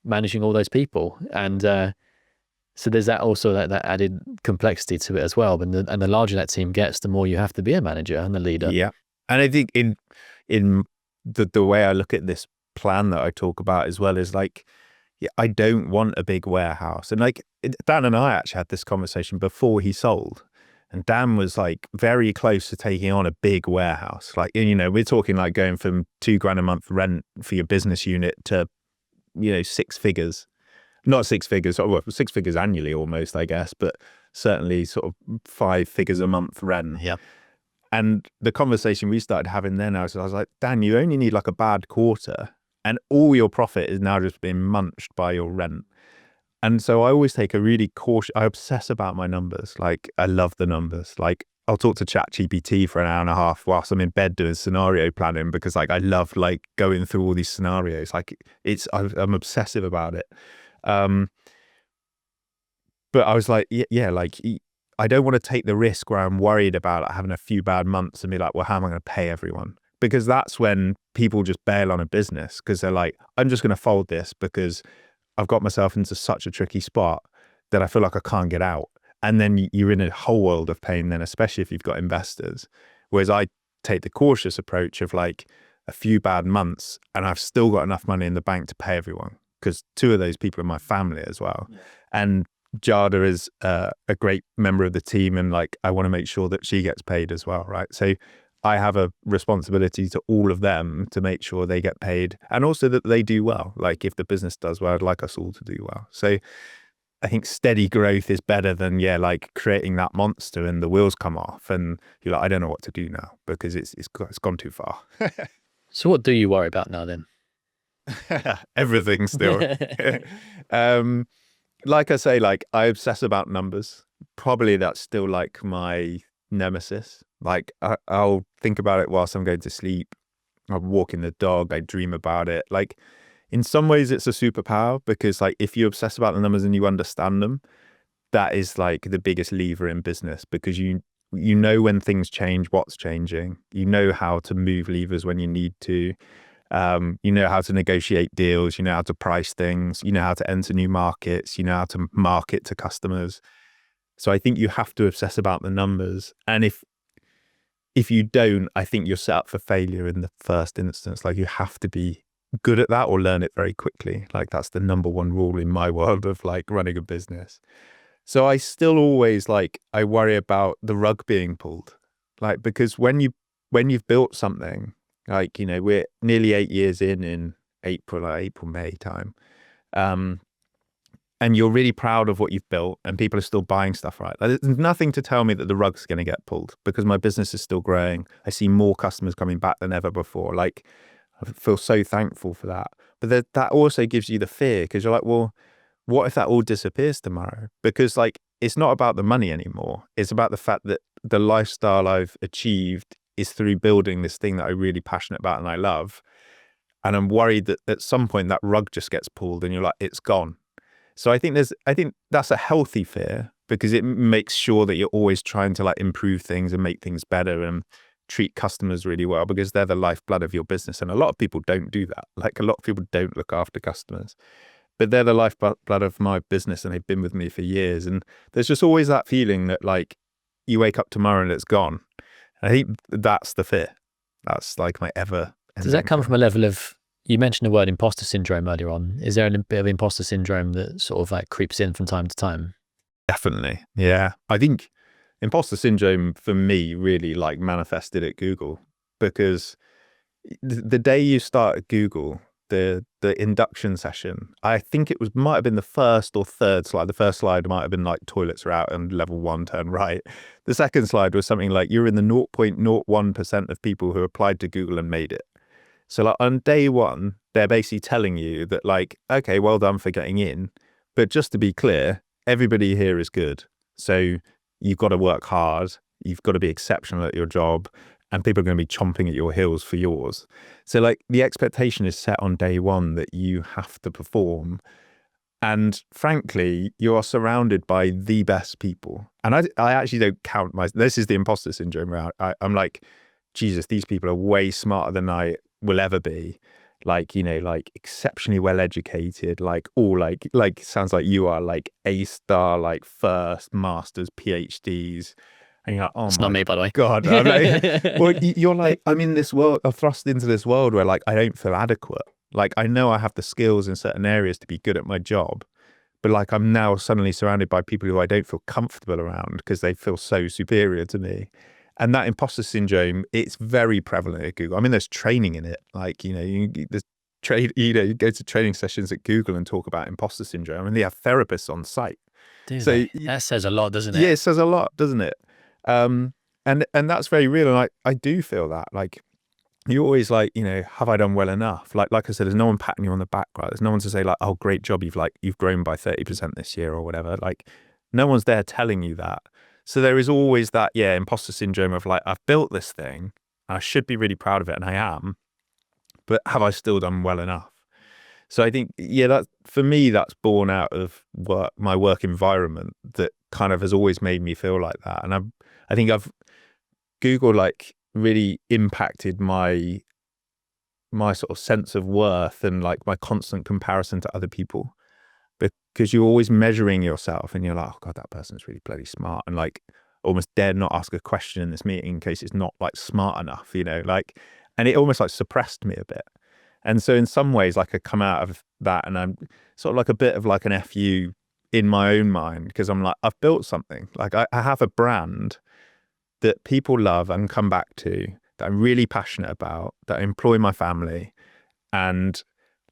managing all those people. And so there's that also that added complexity to it as well. And the larger that team gets, the more you have to be a manager and a leader. Yeah. And I think in the way I look at this plan that I talk about as well is like, I don't want a big warehouse. And like Dan and I actually had this conversation before he sold. And Dan was like very close to taking on a big warehouse. Like, you know, we're talking like going from $2,000 a month rent for your business unit to, you know, six figures, not six figures, well, six figures annually almost, I guess, but certainly sort of 5 figures a month rent. Yeah. And the conversation we started having then, I was like, Dan, you only need like a bad quarter and all your profit is now just being munched by your rent. And so I always take a really cautious, I obsess about my numbers. Like, I love the numbers. Like, I'll talk to ChatGPT for an hour and a half whilst I'm in bed doing scenario planning, because like I love like going through all these scenarios. Like, I'm obsessive about it. But I was like, yeah, like I don't want to take the risk where I'm worried about having a few bad months and be like, well, how am I going to pay everyone? Because that's when people just bail on a business, because they're like, I'm just going to fold this because I've got myself into such a tricky spot that I feel like I can't get out. And then you're in a whole world of pain then, especially if you've got investors. Whereas I take the cautious approach of like a few bad months and I've still got enough money in the bank to pay everyone, because 2 of those people are my family as well. Yeah. And Jada is a great member of the team, and like I want to make sure that she gets paid as well, right? So I have a responsibility to all of them to make sure they get paid, and also that they do well. Like, if the business does well, I'd like us all to do well. So I think steady growth is better than, like creating that monster and the wheels come off and you're like, I don't know what to do now because it's gone too far. So what do you worry about now then? Everything still. Like I say, like I obsess about numbers. Probably that's still like my nemesis. Like I'll think about it whilst I'm going to sleep. I'm walking the dog. I dream about it. Like, in some ways it's a superpower, because like if you obsess about the numbers and you understand them, that is like the biggest lever in business, because you know when things change, what's changing. You know how to move levers when you need to. You know how to negotiate deals. You know how to price things. You know how to enter new markets. You know how to market to customers. So I think you have to obsess about the numbers. And if you don't, I think you're set up for failure in the first instance. Like, you have to be good at that or learn it very quickly. Like, that's the number one rule in my world of like running a business. So I still always I worry about the rug being pulled, like, because when you've built something, like, you know, we're nearly 8 years in April, May time. And you're really proud of what you've built and people are still buying stuff, right? Like, there's nothing to tell me that the rug's going to get pulled, because my business is still growing. I see more customers coming back than ever before. Like, I feel so thankful for that. But that also gives you the fear, because you're like, well, what if that all disappears tomorrow? Because like, it's not about the money anymore. It's about the fact that the lifestyle I've achieved is through building this thing that I'm really passionate about and I love. And I'm worried that at some point that rug just gets pulled and you're like, it's gone. So I think that's a healthy fear, because it makes sure that you're always trying to like improve things and make things better and treat customers really well, because they're the lifeblood of your business. And a lot of people don't do that. Like, a lot of people don't look after customers, but they're the lifeblood of my business and they've been with me for years. And there's just always that feeling that like you wake up tomorrow and it's gone. And I think that's the fear. That's like my ever. Does that come from a level of, you mentioned the word imposter syndrome earlier on. Is there a bit of imposter syndrome that sort of like creeps in from time to time? Definitely. Yeah. I think imposter syndrome for me really like manifested at Google, because the day you start at Google, the induction session, I think it might have been the first or third slide. The first slide might have been like, toilets are out and level 1 turn right. The second slide was something like, you're in the 0.01% of people who applied to Google and made it. So like on day one, they're basically telling you that like, okay, well done for getting in, but just to be clear, everybody here is good. So you've got to work hard. You've got to be exceptional at your job, and people are going to be chomping at your heels for yours. So like, the expectation is set on day one that you have to perform. And frankly, you are surrounded by the best people. And I actually don't count this is the imposter syndrome where I'm like, Jesus, these people are way smarter than I will ever be. Like, you know, like exceptionally well educated, like all like sounds like you are like A-star, like first masters, PhDs. And you're like, oh, it's not me, by the way. God. I'm like, well, you're like, I'm in this world, I'm thrust into this world where like, I don't feel adequate. Like, I know I have the skills in certain areas to be good at my job, but like I'm now suddenly surrounded by people who I don't feel comfortable around because they feel so superior to me. And that imposter syndrome, it's very prevalent at Google. I mean, there's training in it. Like, there's you go to training sessions at Google and talk about imposter syndrome. I mean, they have therapists on site. Do So they? That says a lot, doesn't it? Yeah, it says a lot, doesn't it? And that's very real. And I do feel that, like, you always like, have I done well enough? Like I said, there's no one patting you on the back, right? There's no one to say like, oh, great job. You've grown by 30% this year or whatever. Like no one's there telling you that. So there is always that, imposter syndrome of like, I've built this thing. I should be really proud of it. And I am, but have I still done well enough? So I think, that for me, that's born out of my work environment that kind of has always made me feel like that. And I think Google like really impacted my sort of sense of worth and like my constant comparison to other people, because you're always measuring yourself and you're like, oh God, that person's really bloody smart, and like almost dare not ask a question in this meeting in case it's not like smart enough, like, and it almost like suppressed me a bit. And so in some ways, like I come out of that and I'm sort of like a bit of like an FU in my own mind, because I'm like, I've built something. Like I have a brand that people love and come back to, that I'm really passionate about, that I employ my family. And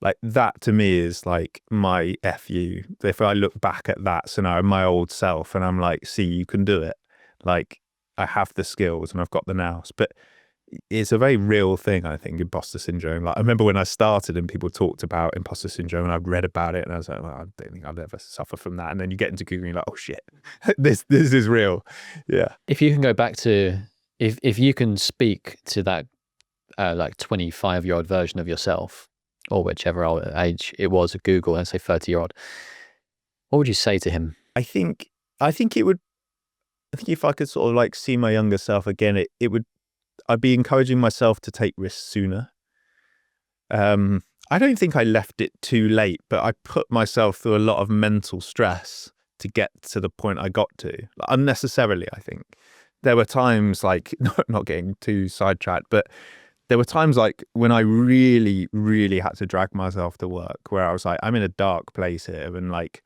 like that to me is like my FU. If I look back at that scenario, my old self, and I'm like, see, you can do it. Like I have the skills and I've got the nous. But it's a very real thing, I think, imposter syndrome. Like I remember when I started and people talked about imposter syndrome and I'd read about it and I was like, well, I don't think I'll ever suffer from that. And then you get into Google and you're like, oh shit, this is real. Yeah. If you can go back to, if you can speak to that like 25-year-old version of yourself, or whichever age it was at Google, let's say 30-year-old, what would you say to him? I think if I could sort of like see my younger self again, I'd be encouraging myself to take risks sooner. I don't think I left it too late, but I put myself through a lot of mental stress to get to the point I got to, unnecessarily, I think. There were times like, not getting too sidetracked, but there were times like when I really, really had to drag myself to work, where I was like, I'm in a dark place here, and like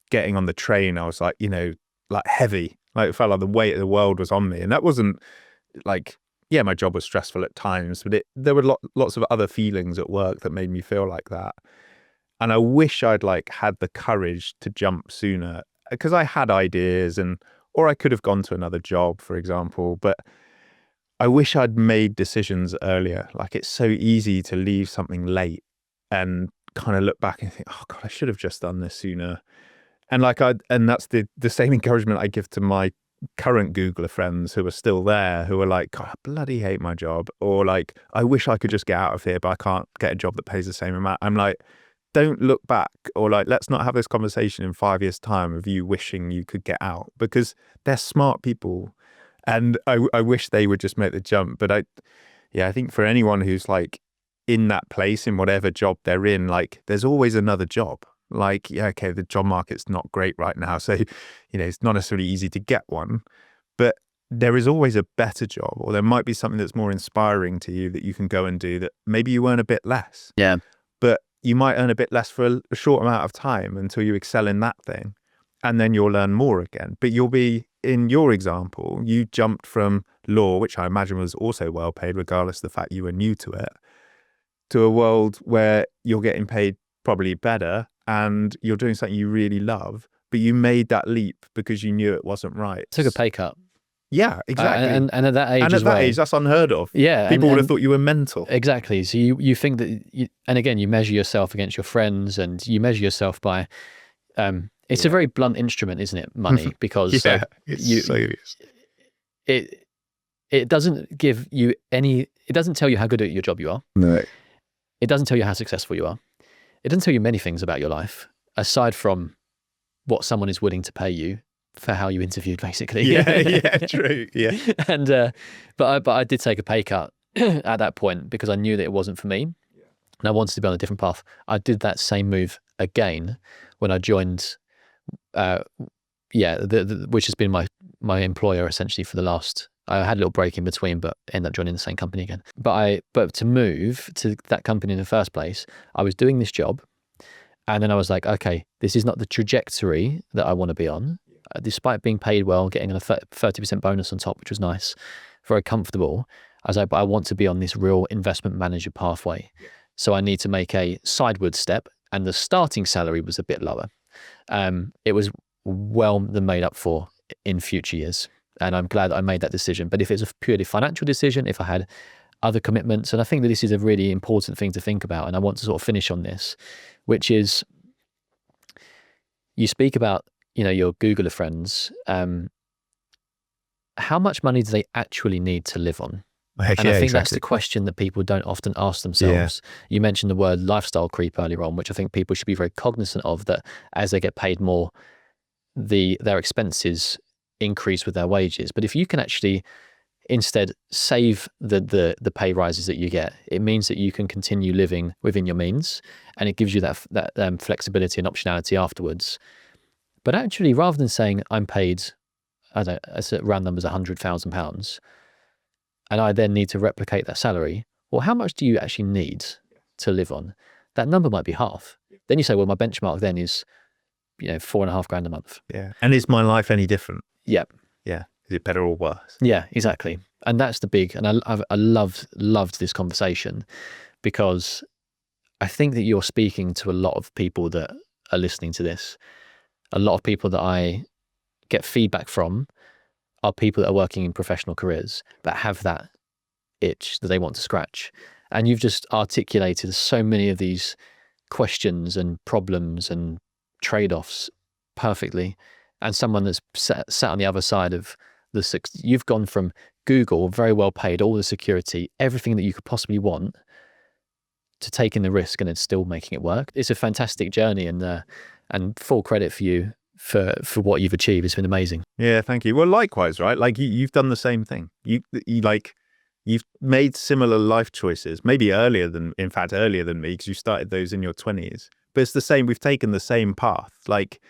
getting on the train, I was like, like heavy, like it felt like the weight of the world was on me. And that wasn't like, my job was stressful at times, but there were lots of other feelings at work that made me feel like that. And I wish I'd like had the courage to jump sooner, because I had ideas or I could have gone to another job, for example, but I wish I'd made decisions earlier. Like it's so easy to leave something late and kind of look back and think, oh God, I should have just done this sooner. And like and that's the same encouragement I give to my current Googler friends who are still there, who are like, God, I bloody hate my job. Or like, I wish I could just get out of here, but I can't get a job that pays the same amount. I'm like, don't look back, or like, let's not have this conversation in 5 years' time of you wishing you could get out, because they're smart people. And I wish they would just make the jump. But I think for anyone who's like in that place, in whatever job they're in, like there's always another job. Like, okay, the job market's not great right now. So, it's not necessarily easy to get one, but there is always a better job, or there might be something that's more inspiring to you that you can go and do, that maybe you earn a bit less. Yeah. But you might earn a bit less for a short amount of time until you excel in that thing. And then you'll learn more again. But you'll be, in your example, you jumped from law, which I imagine was also well paid, regardless of the fact you were new to it, to a world where you're getting paid probably better and you're doing something you really love, but you made that leap because you knew it wasn't right. Took a pay cut. Yeah, exactly. And at that age, age, that's unheard of. Yeah, people would have thought you were mental. Exactly. So you think that, and again, you measure yourself against your friends, and you measure yourself by. It's a very blunt instrument, isn't it? Money, because it's so it doesn't give you any. It doesn't tell you how good at your job you are. No. It doesn't tell you how successful you are. It doesn't tell you many things about your life, aside from what someone is willing to pay you for how you interviewed, basically. Yeah, true. Yeah. And but I did take a pay cut at that point, because I knew that it wasn't for me, and I wanted to be on a different path. I did that same move again when I joined, which has been my employer essentially for the last. I had a little break in between, but ended up joining the same company again. But to move to that company in the first place, I was doing this job, And then I was like, okay, this is not the trajectory that I want to be on. Despite being paid well, getting a 30% bonus on top, which was nice, very comfortable. I was like, but I want to be on this real investment manager pathway. So I need to make a sideward step, and the starting salary was a bit lower. It was well made up for in future years. And I'm glad I made that decision. But if it's a purely financial decision, if I had other commitments, and I think that this is a really important thing to think about, and I want to sort of finish on this, which is you speak about, your Googler friends. How much money do they actually need to live on? And I think that's the question that people don't often ask themselves. You mentioned the word lifestyle creep earlier on, which I think people should be very cognizant of, that as they get paid more, their expenses increase with their wages. But if you can actually instead save the pay rises that you get, it means that you can continue living within your means, and it gives you that flexibility and optionality afterwards. But actually, rather than saying I'm paid, I don't know, as round numbers, £100,000, and I then need to replicate that salary, well, how much do you actually need to live on? That number might be half. Then you say, well, my benchmark then is, $4,500 a month. Yeah. And is my life any different? Yeah. Yeah. Is it better or worse? Yeah, exactly. And that's the big, and I loved this conversation, because I think that you're speaking to a lot of people that are listening to this. A lot of people that I get feedback from are people that are working in professional careers but have that itch that they want to scratch. And you've just articulated so many of these questions and problems and trade-offs perfectly. And someone that's sat on the other side of you've gone from Google, very well paid, all the security, everything that you could possibly want, to taking the risk and then still making it work. It's a fantastic journey, and full credit for you for what you've achieved. It's been amazing. Yeah, thank you. Well, likewise, right? Like you've done the same thing. You've made similar life choices, maybe earlier than me, because you started those in your 20s. But it's the same. We've taken the same path. Like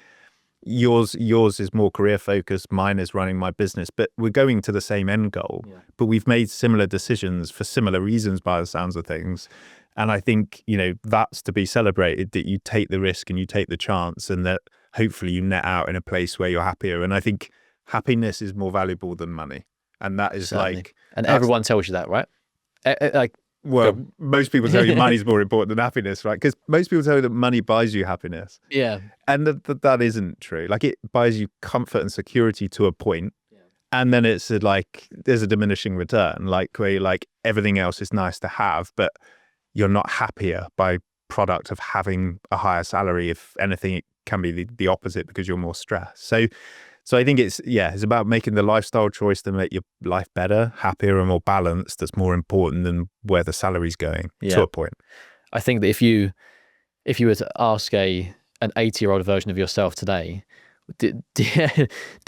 yours is more career focused. Mine is running my business, but we're going to the same end goal. Yeah. But we've made similar decisions for similar reasons, by the sounds of things. And I think, that's to be celebrated, that you take the risk and you take the chance, and that hopefully you net out in a place where you're happier. And I think happiness is more valuable than money. And that is certainly. And everyone tells you that, right? Most people tell you money's more important than happiness, right? Because most people tell you that money buys you happiness. Yeah. And that isn't true. Like, it buys you comfort and security to a point. Yeah. And then it's there's a diminishing return, where everything else is nice to have, but you're not happier by product of having a higher salary. If anything, it can be the opposite, because you're more stressed. So I think it's about making the lifestyle choice to make your life better, happier, and more balanced. That's more important than where the salary's going, to a point. I think that if you were to ask an 80-year-old version of yourself today, do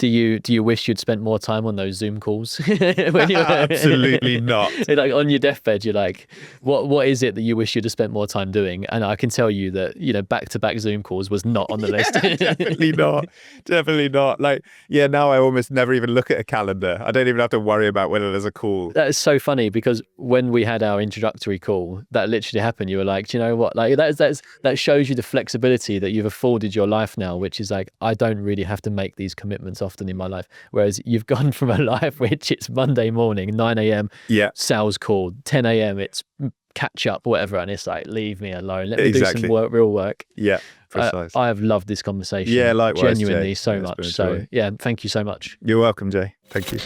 you wish you'd spent more time on those Zoom calls? Absolutely not. Like on your deathbed, you're like, what is it that you wish you'd have spent more time doing? And I can tell you that, back-to-back Zoom calls was not on the list. Definitely not. Now I almost never even look at a calendar. I don't even have to worry about whether there's a call. That is so funny, because when we had our introductory call, that literally happened. You were like, do you know what? Like that shows you the flexibility that you've afforded your life now, which is like, I don't really have to make these commitments often in my life. Whereas you've gone from a life which it's Monday morning, 9 a.m. sales call, 10 a.m. it's catch up, whatever, and it's like, leave me alone. Let me do some real work. Yeah, precisely. I have loved this conversation. Yeah, likewise, genuinely, Jay. so much. So yeah, thank you so much. You're welcome, Jay. Thank you.